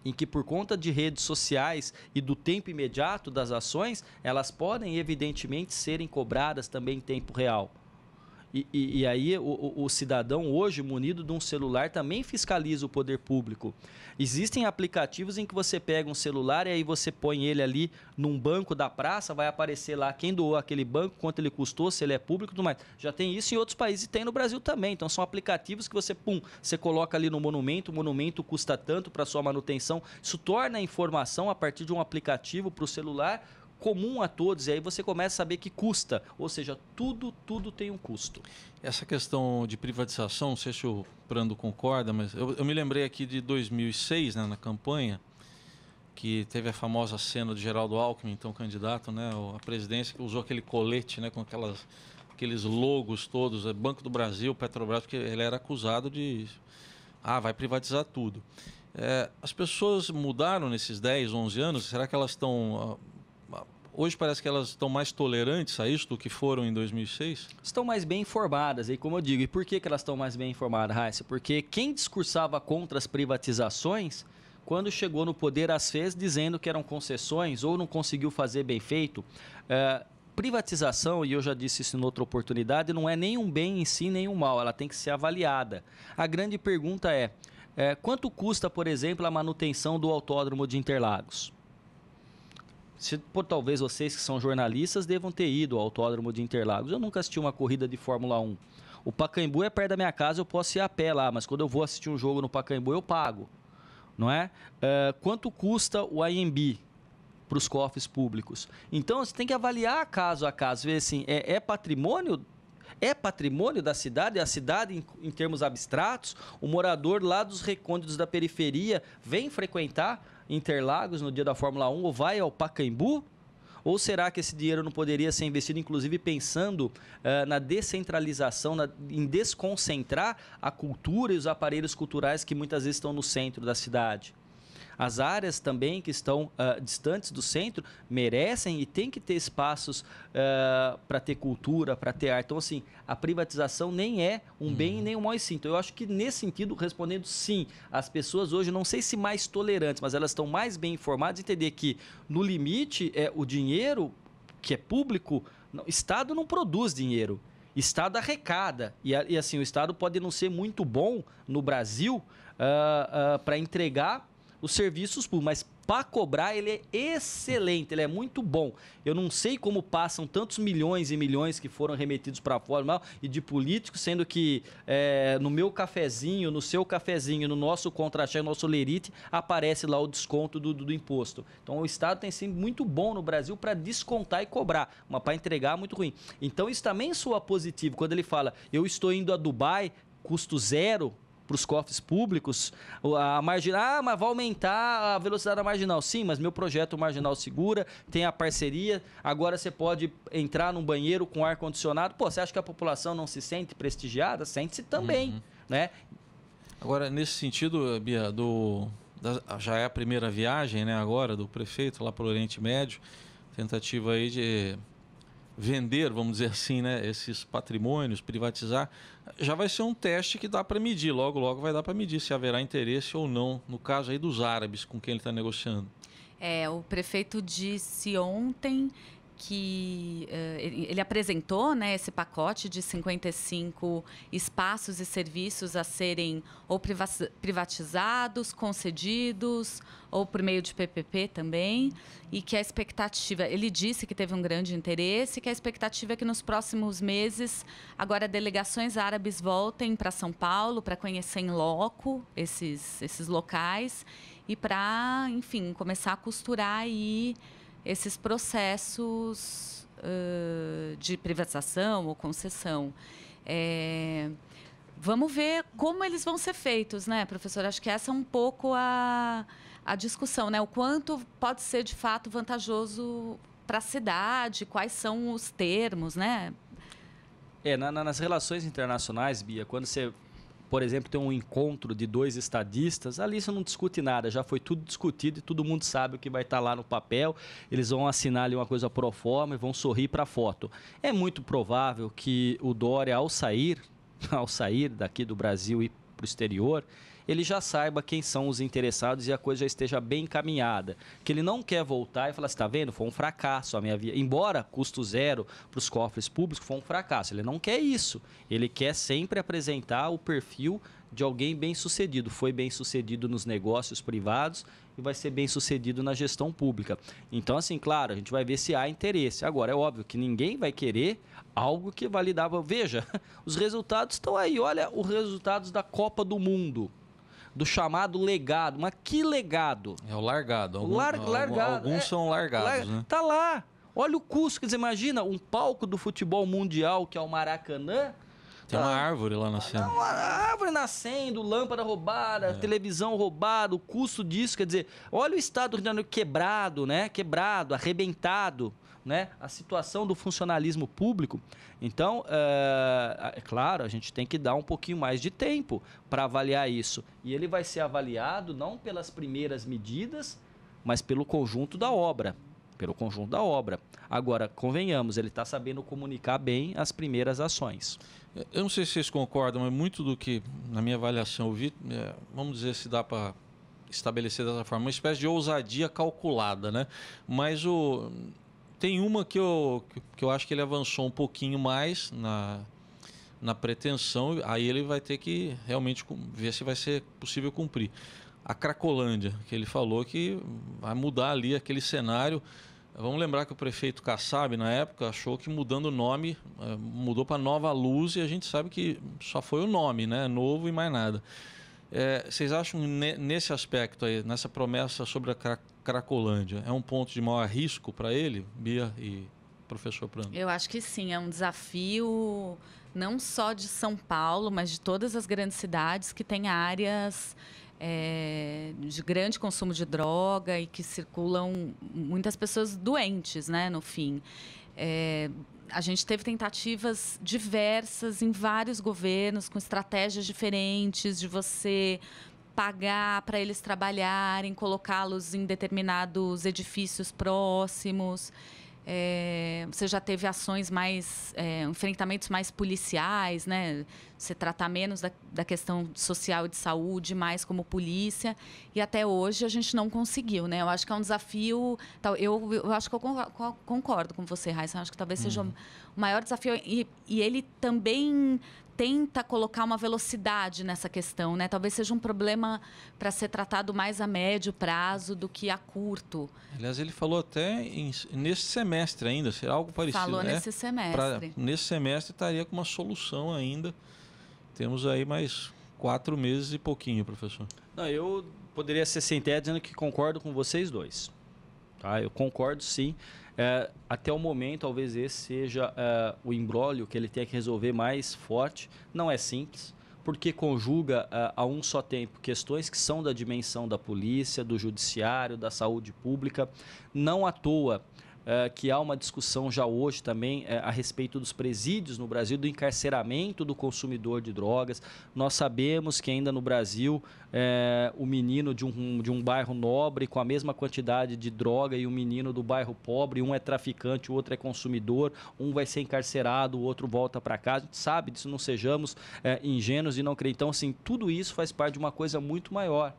em que, por conta de redes sociais e do tempo imediato das ações, elas podem evidentemente serem cobradas também em tempo real. E aí o cidadão hoje, munido de um celular, também fiscaliza o poder público. Existem aplicativos em que você pega um celular e aí você põe ele ali num banco da praça, vai aparecer lá quem doou aquele banco, quanto ele custou, se ele é público e tudo mais. Já tem isso em outros países e tem no Brasil também. Então são aplicativos que você coloca ali no monumento, o monumento custa tanto para sua manutenção. Isso torna a informação a partir de um aplicativo para o celular comum a todos, e aí você começa a saber que custa, ou seja, tudo tem um custo. Essa questão de privatização, não sei se o Prando concorda, mas eu me lembrei aqui de 2006, né, na campanha, que teve a famosa cena do Geraldo Alckmin, então candidato, né, à presidência, que usou aquele colete, né, com aqueles logos todos, Banco do Brasil, Petrobras, porque ele era acusado de, vai privatizar tudo. As pessoas mudaram nesses 10, 11 anos, será que elas estão... Hoje parece que elas estão mais tolerantes a isso do que foram em 2006? Estão mais bem informadas, e como eu digo, e por que elas estão mais bem informadas, Raíssa? Porque quem discursava contra as privatizações, quando chegou no poder, as fez dizendo que eram concessões ou não conseguiu fazer bem feito. Privatização, e eu já disse isso em outra oportunidade, não é nem um bem em si, nem um mal, ela tem que ser avaliada. A grande pergunta é quanto custa, por exemplo, a manutenção do Autódromo de Interlagos? Talvez vocês que são jornalistas devam ter ido ao Autódromo de Interlagos. Eu nunca assisti uma corrida de Fórmula 1. O Pacaembu é perto da minha casa, eu posso ir a pé lá, mas quando eu vou assistir um jogo no Pacaembu, eu pago. Não é? Quanto custa o IMB para os cofres públicos? Então, você tem que avaliar caso a caso, ver assim, é patrimônio? É patrimônio da cidade? A cidade, em termos abstratos, o morador lá dos recônditos da periferia vem frequentar Interlagos no dia da Fórmula 1 ou vai ao Pacaembu? Ou será que esse dinheiro não poderia ser investido, inclusive pensando na descentralização, em desconcentrar a cultura e os aparelhos culturais que muitas vezes estão no centro da cidade? As áreas também que estão distantes do centro merecem e têm que ter espaços para ter cultura, para ter arte. Então, assim, a privatização nem é um bem nem um mal. Então, eu acho que nesse sentido, respondendo sim, as pessoas hoje, não sei se mais tolerantes, mas elas estão mais bem informadas, entender que, no limite, o dinheiro que é público, o Estado não produz dinheiro. Estado arrecada. E assim, o Estado pode não ser muito bom no Brasil para entregar os serviços públicos, mas para cobrar, ele é excelente, ele é muito bom. Eu não sei como passam tantos milhões e milhões que foram remetidos para fora e de políticos, sendo que no meu cafezinho, no seu cafezinho, no nosso contra-cheque, no nosso lerite, aparece lá o desconto do imposto. Então, o Estado tem sido muito bom no Brasil para descontar e cobrar, mas para entregar, muito ruim. Então, isso também soa positivo. Quando ele fala, eu estou indo a Dubai, custo zero para os cofres públicos, a marginal, mas vai aumentar a velocidade da marginal. Sim, mas meu projeto Marginal Segura tem a parceria, agora você pode entrar num banheiro com ar-condicionado. Pô, você acha que a população não se sente prestigiada? Sente-se também, né? Agora, nesse sentido, Bia, já é a primeira viagem, né, agora, do prefeito lá para o Oriente Médio, tentativa aí de vender, vamos dizer assim, né, esses patrimônios, privatizar, já vai ser um teste que dá para medir, logo, logo vai dar para medir se haverá interesse ou não, no caso aí dos árabes com quem ele está negociando. O prefeito disse ontem que ele apresentou, né, esse pacote de 55 espaços e serviços a serem ou privatizados, concedidos, ou por meio de PPP também, e que a expectativa, ele disse que teve um grande interesse, que a expectativa é que nos próximos meses, agora delegações árabes voltem para São Paulo para conhecer em loco esses locais e para, enfim, começar a costurar aí esses processos de privatização ou concessão. Vamos ver como eles vão ser feitos, né, professor? Acho que essa é um pouco a discussão, né? O quanto pode ser, de fato, vantajoso para a cidade, quais são os termos, né? Nas relações internacionais, Bia, quando você, por exemplo, tem um encontro de dois estadistas, ali você não discute nada, já foi tudo discutido e todo mundo sabe o que vai estar lá no papel, eles vão assinar ali uma coisa pro forma e vão sorrir para a foto. É muito provável que o Dória, ao sair daqui do Brasil e para o exterior, ele já saiba quem são os interessados e a coisa já esteja bem encaminhada. Que ele não quer voltar e falar assim, está vendo, foi um fracasso a minha vida. Embora custo zero para os cofres públicos, foi um fracasso. Ele não quer isso. Ele quer sempre apresentar o perfil de alguém bem-sucedido. Foi bem-sucedido nos negócios privados e vai ser bem-sucedido na gestão pública. Então, assim, claro, a gente vai ver se há interesse. Agora, é óbvio que ninguém vai querer algo que validava. Veja, os resultados estão aí. Olha os resultados da Copa do Mundo, do chamado legado. Mas que legado? É o largado. Largado. Alguns são largados, né? Tá lá. Olha o custo. Quer dizer, imagina um palco do futebol mundial, que é o Maracanã. Tem uma árvore lá nascendo. Uma árvore nascendo, lâmpada roubada, televisão roubada, o custo disso. Quer dizer, olha o estado do Rio de Janeiro quebrado, né? Quebrado, arrebentado, né? A situação do funcionalismo público. Então, é claro, a gente tem que dar um pouquinho mais de tempo para avaliar isso. E ele vai ser avaliado não pelas primeiras medidas, mas pelo conjunto da obra. Agora, convenhamos, ele está sabendo comunicar bem as primeiras ações. Eu não sei se vocês concordam, mas muito do que, na minha avaliação, eu vi, vamos dizer se dá para estabelecer dessa forma, uma espécie de ousadia calculada, né? Mas tem uma que eu acho que ele avançou um pouquinho mais na pretensão, aí ele vai ter que realmente ver se vai ser possível cumprir. A Cracolândia, que ele falou que vai mudar ali aquele cenário. Vamos lembrar que o prefeito Kassab, na época, achou que mudando o nome, mudou para Nova Luz, e a gente sabe que só foi o nome, né? Novo e mais nada. Vocês acham nesse aspecto aí, nessa promessa sobre a Cracolândia, é um ponto de maior risco para ele, Bia e professor Prando? Eu acho que sim, é um desafio não só de São Paulo, mas de todas as grandes cidades que têm áreas de grande consumo de droga e que circulam muitas pessoas doentes, né, no fim. A gente teve tentativas diversas em vários governos, com estratégias diferentes, de você pagar para eles trabalharem, colocá-los em determinados edifícios próximos. Você já teve ações mais, enfrentamentos mais policiais, né? Você tratar menos da questão social e de saúde, mais como polícia. E até hoje a gente não conseguiu, né? Eu acho que é um desafio. Eu acho que eu concordo com você, Raíssa. Eu acho que talvez seja o maior desafio. E ele também tenta colocar uma velocidade nessa questão, né? Talvez seja um problema para ser tratado mais a médio prazo do que a curto. Aliás, ele falou até nesse semestre ainda, será algo parecido. Falou nesse semestre. Nesse semestre estaria com uma solução ainda. Temos aí mais 4 meses e pouquinho, professor. Não, eu poderia ser sem ideia dizendo que concordo com vocês dois. Tá? Eu concordo, sim. Até o momento, talvez esse seja o imbróglio que ele tenha que resolver mais forte. Não é simples, porque conjuga a um só tempo questões que são da dimensão da polícia, do judiciário, da saúde pública. Não à toa que há uma discussão já hoje também a respeito dos presídios no Brasil, do encarceramento do consumidor de drogas. Nós sabemos que ainda no Brasil o menino de um bairro nobre com a mesma quantidade de droga e o menino do bairro pobre, um é traficante, o outro é consumidor, um vai ser encarcerado, o outro volta para casa. A gente sabe disso, não sejamos ingênuos e não crer. Então, assim, tudo isso faz parte de uma coisa muito maior.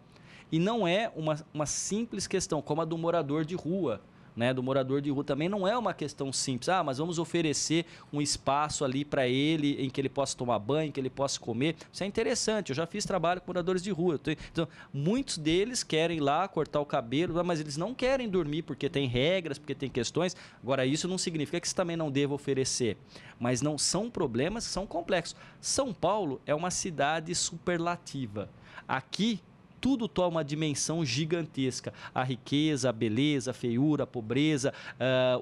E não é uma simples questão, como a do morador de rua. Né, do morador de rua também não é uma questão simples. Mas vamos oferecer um espaço ali para ele em que ele possa tomar banho, que ele possa comer. Isso é interessante. Eu já fiz trabalho com moradores de rua. Então, muitos deles querem ir lá cortar o cabelo, mas eles não querem dormir porque tem regras, porque tem questões. Agora, isso não significa que você também não deva oferecer. Mas não são problemas que são complexos. São Paulo é uma cidade superlativa. Aqui, tudo toma uma dimensão gigantesca. A riqueza, a beleza, a feiura, a pobreza,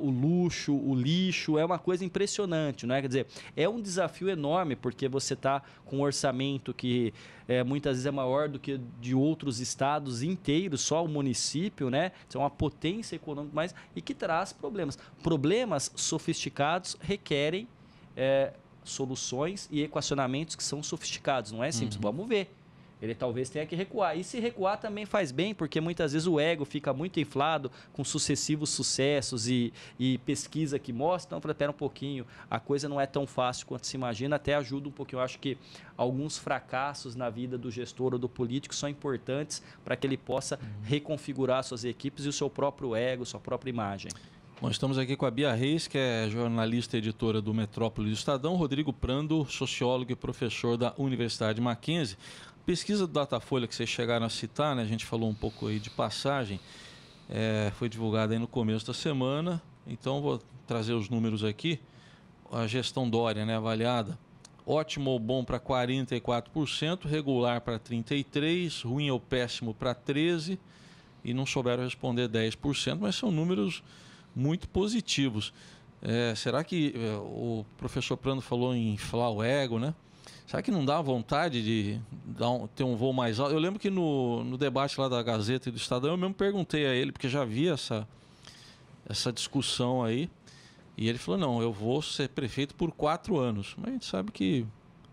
o luxo, o lixo, é uma coisa impressionante, não é? Quer dizer, é um desafio enorme, porque você está com um orçamento que muitas vezes é maior do que de outros estados inteiros, só o município, né? É uma potência econômica mais e que traz problemas. Problemas sofisticados requerem soluções e equacionamentos que são sofisticados, não é simples. Vamos ver. Ele talvez tenha que recuar. E se recuar também faz bem, porque muitas vezes o ego fica muito inflado com sucessivos sucessos e pesquisa que mostra. Então, espera um pouquinho, a coisa não é tão fácil quanto se imagina, até ajuda um pouquinho. Eu acho que alguns fracassos na vida do gestor ou do político são importantes para que ele possa reconfigurar suas equipes e o seu próprio ego, sua própria imagem. Nós estamos aqui com a Bia Reis, que é jornalista e editora do Metrópole do Estadão, Rodrigo Prando, sociólogo e professor da Universidade Mackenzie. Pesquisa do Datafolha que vocês chegaram a citar, né? A gente falou um pouco aí de passagem, foi divulgada aí no começo da semana, então vou trazer os números aqui. A gestão Dória, né, avaliada, ótimo ou bom para 44%, regular para 33%, ruim ou péssimo para 13%, e não souberam responder 10%, mas são números muito positivos. Será que o professor Prando falou em inflar o ego, né? Será que não dá vontade de ter um voo mais alto? Eu lembro que no debate lá da Gazeta e do Estadão, eu mesmo perguntei a ele, porque já vi essa discussão aí, e ele falou, não, eu vou ser prefeito por 4 anos. Mas a gente sabe que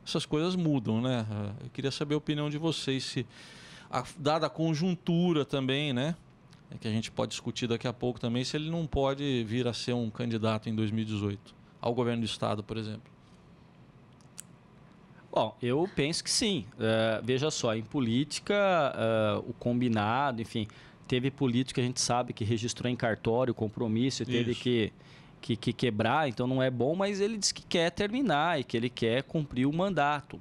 essas coisas mudam, né? Eu queria saber a opinião de vocês, se dada a conjuntura também, né? Que a gente pode discutir daqui a pouco também, se ele não pode vir a ser um candidato em 2018, ao governo do Estado, por exemplo. Bom, eu penso que sim. Veja só, em política, o combinado, enfim, teve político que a gente sabe que registrou em cartório o compromisso e teve que quebrar, então não é bom, mas ele diz que quer terminar e que ele quer cumprir o mandato.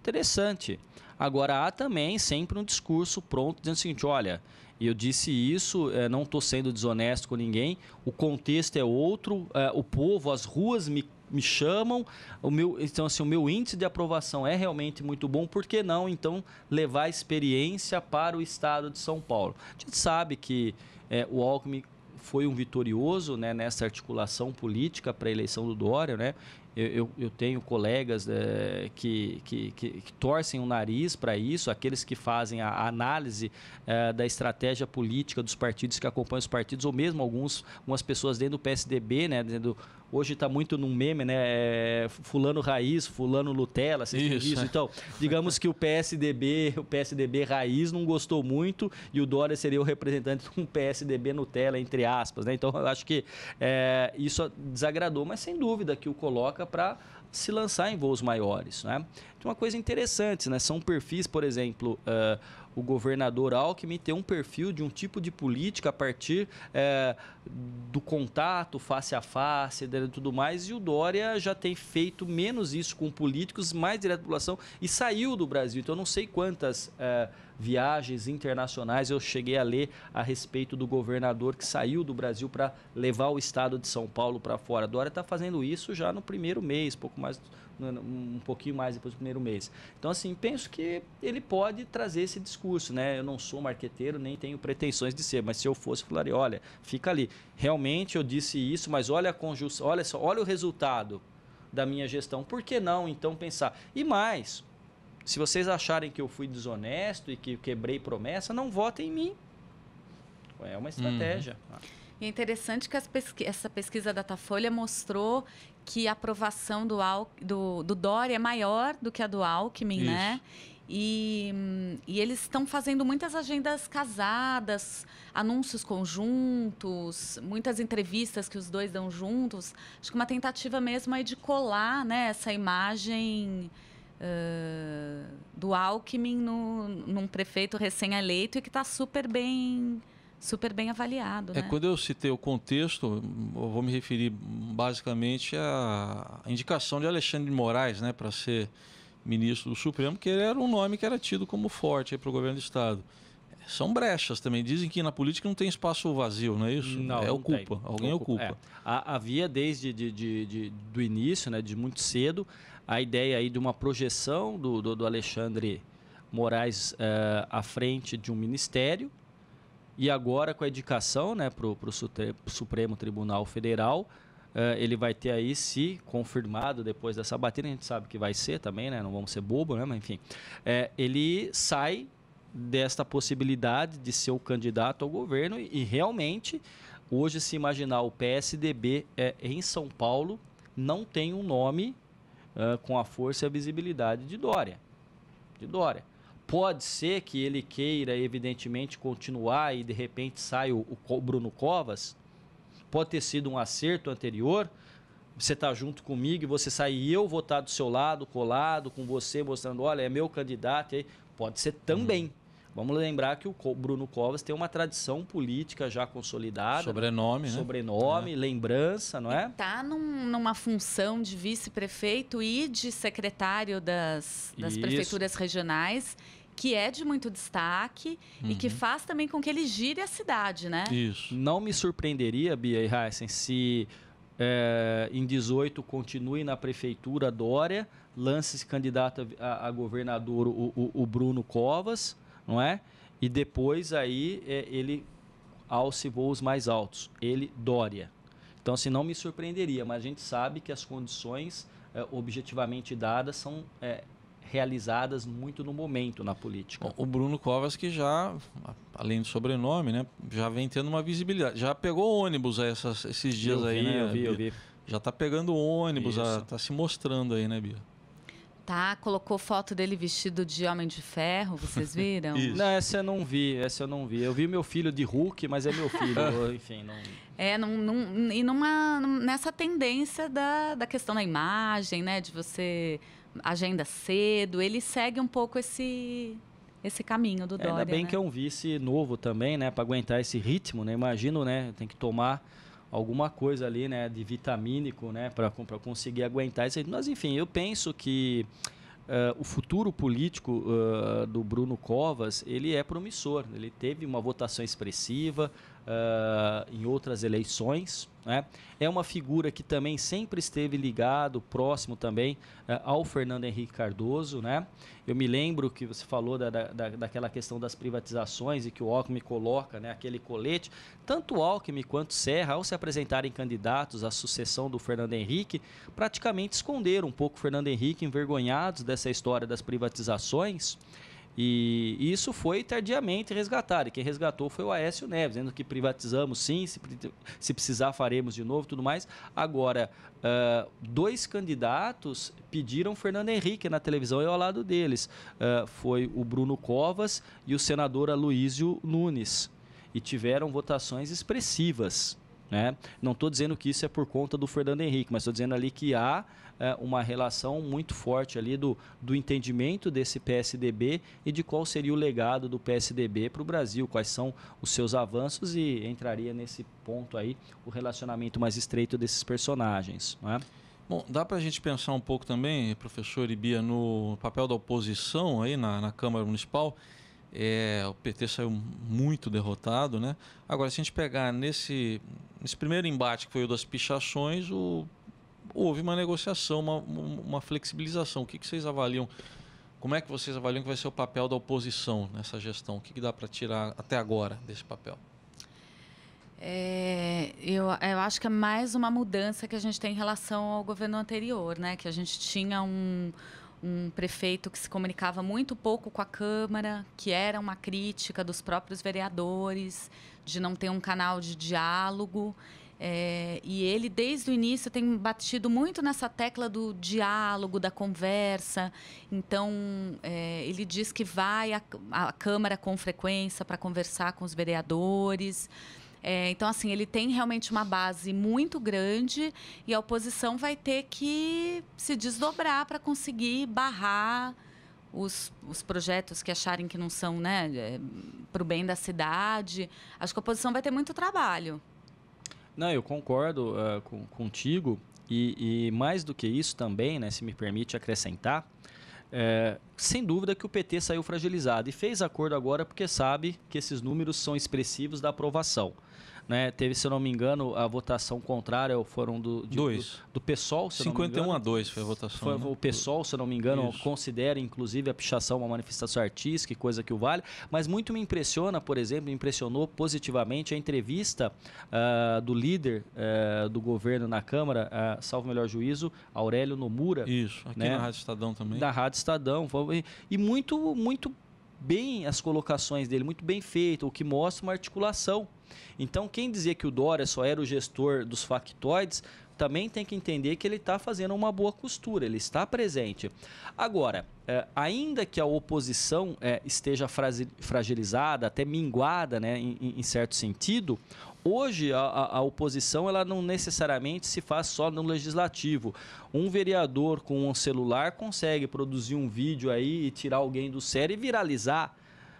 Interessante. Agora, há também sempre um discurso pronto dizendo o seguinte, olha, eu disse isso, não estou sendo desonesto com ninguém, o contexto é outro, o povo, as ruas me chamam, então assim, o meu índice de aprovação é realmente muito bom, por que não, então, levar a experiência para o estado de São Paulo? A gente sabe que o Alckmin foi um vitorioso, né, nessa articulação política para a eleição do Dória, né? Eu tenho colegas que torcem o nariz para isso, aqueles que fazem a análise da estratégia política dos partidos, que acompanham os partidos, ou mesmo algumas pessoas dentro do PSDB, né, hoje está muito num meme, né? Fulano Raiz, Fulano Nutella, isso. Então, digamos que o PSDB Raiz não gostou muito e o Dória seria o representante de um PSDB Nutella, entre aspas, né? Então, eu acho que isso desagradou, mas sem dúvida que o coloca para se lançar em voos maiores, né? Então, uma coisa interessante, né? São perfis, por exemplo, o governador Alckmin ter um perfil de um tipo de política a partir do contato face a face e tudo mais, e o Dória já tem feito menos isso com políticos, mais direto à população, e saiu do Brasil. Então, eu não sei quantas viagens internacionais eu cheguei a ler a respeito do governador que saiu do Brasil para levar o estado de São Paulo para fora. Dória está fazendo isso já no primeiro mês, um pouquinho mais depois do primeiro mês. Então, assim, penso que ele pode trazer esse discurso, né? Eu não sou marqueteiro, nem tenho pretensões de ser, mas se eu fosse, eu falaria, olha, fica ali. Realmente eu disse isso, mas olha a conjunção, olha só, olha o resultado da minha gestão. Por que não, então, pensar? E mais, se vocês acharem que eu fui desonesto e que quebrei promessa, não votem em mim. É uma estratégia. E é interessante que essa pesquisa da Datafolha mostrou que a aprovação do Dória é maior do que a do Alckmin, né? E eles estão fazendo muitas agendas casadas, anúncios conjuntos, muitas entrevistas que os dois dão juntos. Acho que uma tentativa mesmo é de colar, né, essa imagem do Alckmin num prefeito recém-eleito e que está super bem avaliado. Né? Quando eu citei o contexto, eu vou me referir basicamente à indicação de Alexandre de Moraes, né, para ser ministro do Supremo, que ele era um nome que era tido como forte para o governo do Estado. São brechas também. Dizem que na política não tem espaço vazio, não é isso? Não, ocupa. Alguém ocupa. Havia desde do início, né, de muito cedo, a ideia aí de uma projeção do Alexandre Moraes à frente de um ministério. E agora, com a indicação, né, para o Supremo Tribunal Federal, ele vai ter aí, se confirmado depois dessa batida, a gente sabe que vai ser também, né, não vamos ser bobo, né, mas enfim, ele sai desta possibilidade de ser o candidato ao governo e realmente, hoje, se imaginar o PSDB em São Paulo, não tem um nome com a força e a visibilidade de Dória. Pode ser que ele queira, evidentemente, continuar e, de repente, sai o Bruno Covas. Pode ter sido um acerto anterior. Você está junto comigo e você sai e eu vou estar do seu lado, colado com você, mostrando, olha, é meu candidato. Pode ser também. Vamos lembrar que o Bruno Covas tem uma tradição política já consolidada. Sobrenome, né? Sobrenome, lembrança, não é? Está numa função de vice-prefeito e de secretário das prefeituras regionais, que é de muito destaque e que faz também com que ele gire a cidade, né? Isso. Não me surpreenderia, Bia e Heisen, se em 18 continue na prefeitura Dória, lance esse candidato a governador o Bruno Covas, não é? E depois aí ele alce voos mais altos, ele Dória. Então, assim, não me surpreenderia, mas a gente sabe que as condições objetivamente dadas são realizadas muito no momento na política. O Bruno Covas, que já, além do sobrenome, né, já vem tendo uma visibilidade. Já pegou ônibus esses dias eu vi. Já está pegando ônibus, está se mostrando aí, né, Bia? Colocou foto dele vestido de Homem de Ferro, vocês viram? Não, essa eu não vi. Eu vi meu filho de Hulk, mas é meu filho, enfim, não... Nessa tendência da questão da imagem, né, de você agenda cedo, ele segue um pouco esse caminho do Dória. Ainda bem, né, que é um vice novo também, né, para aguentar esse ritmo, né? Imagino, né, tem que tomar alguma coisa ali, né, de vitamínico, né, para conseguir aguentar isso. Mas, enfim, eu penso que o futuro político do Bruno Covas, ele é promissor. Ele teve uma votação expressiva em outras eleições, né? É uma figura que também sempre esteve ligado, próximo também ao Fernando Henrique Cardoso, né? Eu me lembro que você falou daquela questão das privatizações e que o Alckmin coloca, né, aquele colete. Tanto o Alckmin quanto Serra, ao se apresentarem candidatos à sucessão do Fernando Henrique, praticamente esconderam um pouco o Fernando Henrique, envergonhados dessa história das privatizações. E isso foi tardiamente resgatado. E quem resgatou foi o Aécio Neves, dizendo que privatizamos sim, se precisar faremos de novo, tudo mais. Agora, dois candidatos pediram Fernando Henrique na televisão e ao lado deles. Foi o Bruno Covas e o senador Aloísio Nunes. E tiveram votações expressivas. né? Não estou dizendo que isso é por conta do Fernando Henrique, mas estou dizendo ali que há uma relação muito forte ali do entendimento desse PSDB e de qual seria o legado do PSDB para o Brasil, quais são os seus avanços, e entraria nesse ponto aí o relacionamento mais estreito desses personagens, não é? Bom, dá para a gente pensar um pouco também, professor e Bia, no papel da oposição aí na Câmara Municipal. O PT saiu muito derrotado, né? Agora, se a gente pegar nesse primeiro embate, que foi o das pichações, houve uma negociação, uma flexibilização. O que vocês avaliam? Como é que vocês avaliam que vai ser o papel da oposição nessa gestão? O que dá para tirar até agora desse papel? Eu acho que é mais uma mudança que a gente tem em relação ao governo anterior, né? Que a gente tinha um prefeito que se comunicava muito pouco com a Câmara, que era uma crítica dos próprios vereadores, de não ter um canal de diálogo. E ele, desde o início, tem batido muito nessa tecla do diálogo, da conversa. Então, ele diz que vai à Câmara com frequência para conversar com os vereadores. Então, assim, ele tem realmente uma base muito grande e a oposição vai ter que se desdobrar para conseguir barrar os projetos que acharem que não são, né, para o bem da cidade. Acho que a oposição vai ter muito trabalho. Não, eu concordo contigo e mais do que isso também, né, se me permite acrescentar, sem dúvida que o PT saiu fragilizado e fez acordo agora porque sabe que esses números são expressivos da aprovação. Né? Teve, se eu não me engano, a votação contrária foram do PSOL, se 51-2 foi a votação. O PSOL, se eu não me engano, considera inclusive a pichação uma manifestação artística, coisa que o vale. Mas muito me impressiona, por exemplo, me impressionou positivamente a entrevista do líder do governo na Câmara, salvo melhor juízo, Aurélio Nomura. Isso, aqui, né? Na Rádio Estadão também. Na Rádio Estadão. E muito, muito bem as colocações dele, muito bem feito, o que mostra uma articulação. Então, quem dizia que o Dória só era o gestor dos factoides, também tem que entender que ele está fazendo uma boa costura, ele está presente. Agora, ainda que a oposição esteja fragilizada, até minguada, né, em certo sentido, hoje a oposição ela não necessariamente se faz só no legislativo. Um vereador com um celular consegue produzir um vídeo aí e tirar alguém do sério e viralizar.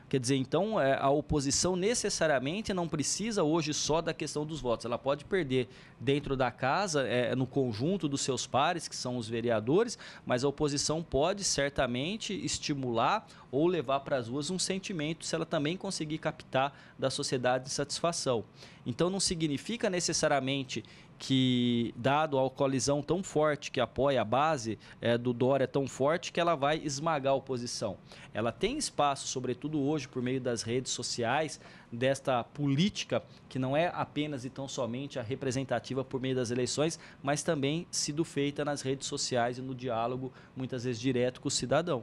Quer dizer, então, a oposição necessariamente não precisa hoje só da questão dos votos. Ela pode perder dentro da casa, no conjunto dos seus pares, que são os vereadores, mas a oposição pode certamente estimular ou levar para as ruas um sentimento, se ela também conseguir captar da sociedade satisfação. Então, não significa necessariamente que, dado a coalizão tão forte que apoia a base do Dória tão forte, que ela vai esmagar a oposição. Ela tem espaço, sobretudo hoje, por meio das redes sociais, desta política que não é apenas e tão somente a representativa por meio das eleições, mas também sido feita nas redes sociais e no diálogo, muitas vezes direto com o cidadão,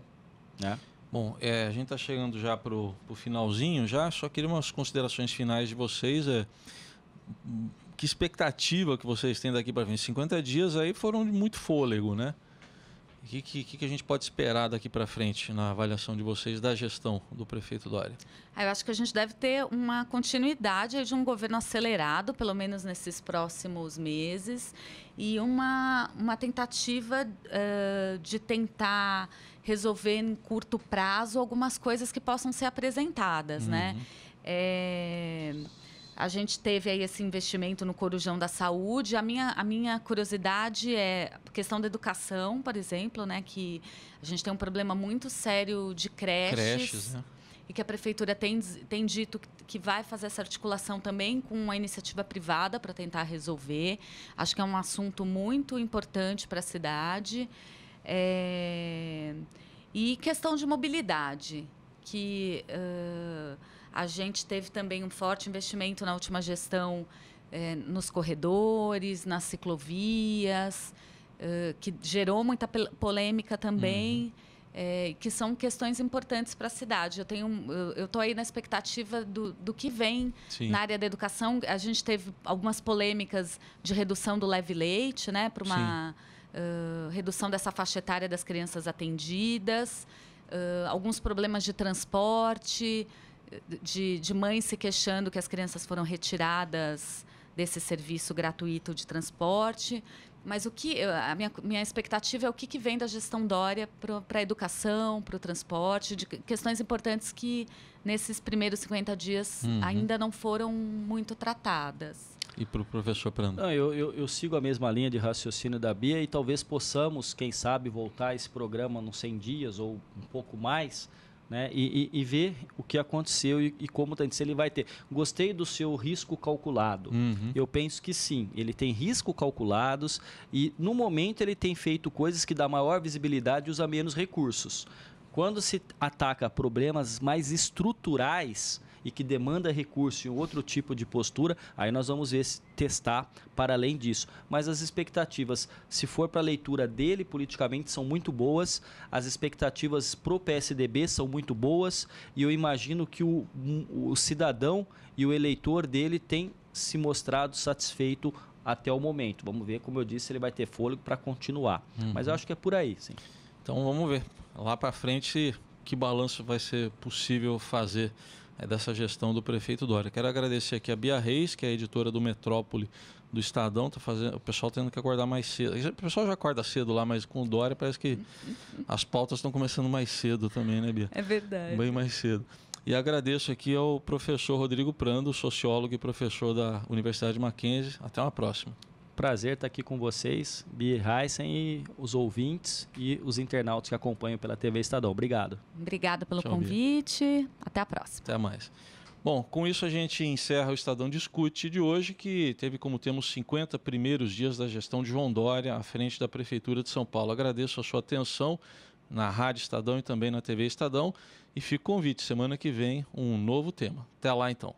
né? Bom, a gente está chegando já para o finalzinho, só queria umas considerações finais de vocês. Que expectativa que vocês têm daqui para frente? 50 dias aí foram de muito fôlego, né? O que a gente pode esperar daqui para frente na avaliação de vocês da gestão do prefeito Dória? Eu acho que a gente deve ter uma continuidade de um governo acelerado, pelo menos nesses próximos meses, e uma tentativa de tentar resolver em curto prazo algumas coisas que possam ser apresentadas, né? A gente teve aí esse investimento no Corujão da Saúde. A minha curiosidade é a questão da educação, por exemplo, né? Que a gente tem um problema muito sério de creches, né? E que a Prefeitura tem dito que vai fazer essa articulação também com a iniciativa privada para tentar resolver. Acho que é um assunto muito importante para a cidade. E questão de mobilidade, que... a gente teve também um forte investimento na última gestão nos corredores, nas ciclovias, que gerou muita polêmica também, que são questões importantes para a cidade. Eu estou aí na expectativa do que vem na área da educação. A gente teve algumas polêmicas de redução do leve leite, né, para uma redução dessa faixa etária das crianças atendidas, alguns problemas de transporte, de mães se queixando que as crianças foram retiradas desse serviço gratuito de transporte. Mas a minha expectativa é o que vem da gestão Dória para a educação, para o transporte, de questões importantes que nesses primeiros 50 dias ainda não foram muito tratadas. E para o professor Prando? Não, eu sigo a mesma linha de raciocínio da Bia e talvez possamos, quem sabe, voltar a esse programa nos 100 dias ou um pouco mais, né, e ver o que aconteceu e como se ele vai ter. Gostei do seu risco calculado. Eu penso que sim, ele tem risco calculados e no momento ele tem feito coisas que dá maior visibilidade e usa menos recursos. Quando se ataca problemas mais estruturais e que demanda recurso e outro tipo de postura, aí nós vamos ver se testar para além disso. Mas as expectativas, se for para a leitura dele politicamente, são muito boas, as expectativas para o PSDB são muito boas e eu imagino que o cidadão e o eleitor dele tem se mostrado satisfeito até o momento. Vamos ver, como eu disse, ele vai ter fôlego para continuar. Mas eu acho que é por aí, sim. Então vamos ver, lá para frente, que balanço vai ser possível fazer dessa gestão do prefeito Dória. Quero agradecer aqui a Bia Reis, que é a editora do Metrópole do Estadão, o pessoal tendo que acordar mais cedo. O pessoal já acorda cedo lá, mas com o Dória parece que as pautas estão começando mais cedo também, né, Bia? É verdade. Bem mais cedo. E agradeço aqui ao professor Rodrigo Prando, sociólogo e professor da Universidade Mackenzie. Até uma próxima. Prazer estar aqui com vocês, Bia Heisen, e os ouvintes e os internautas que acompanham pela TV Estadão. Obrigado. Obrigada pelo Tchau, convite. Bia. Até a próxima. Até mais. Bom, com isso a gente encerra o Estadão Discute de hoje, que teve como tema os 50 primeiros dias da gestão de João Dória à frente da Prefeitura de São Paulo. Agradeço a sua atenção na Rádio Estadão e também na TV Estadão. E fica o convite, semana que vem, um novo tema. Até lá, então.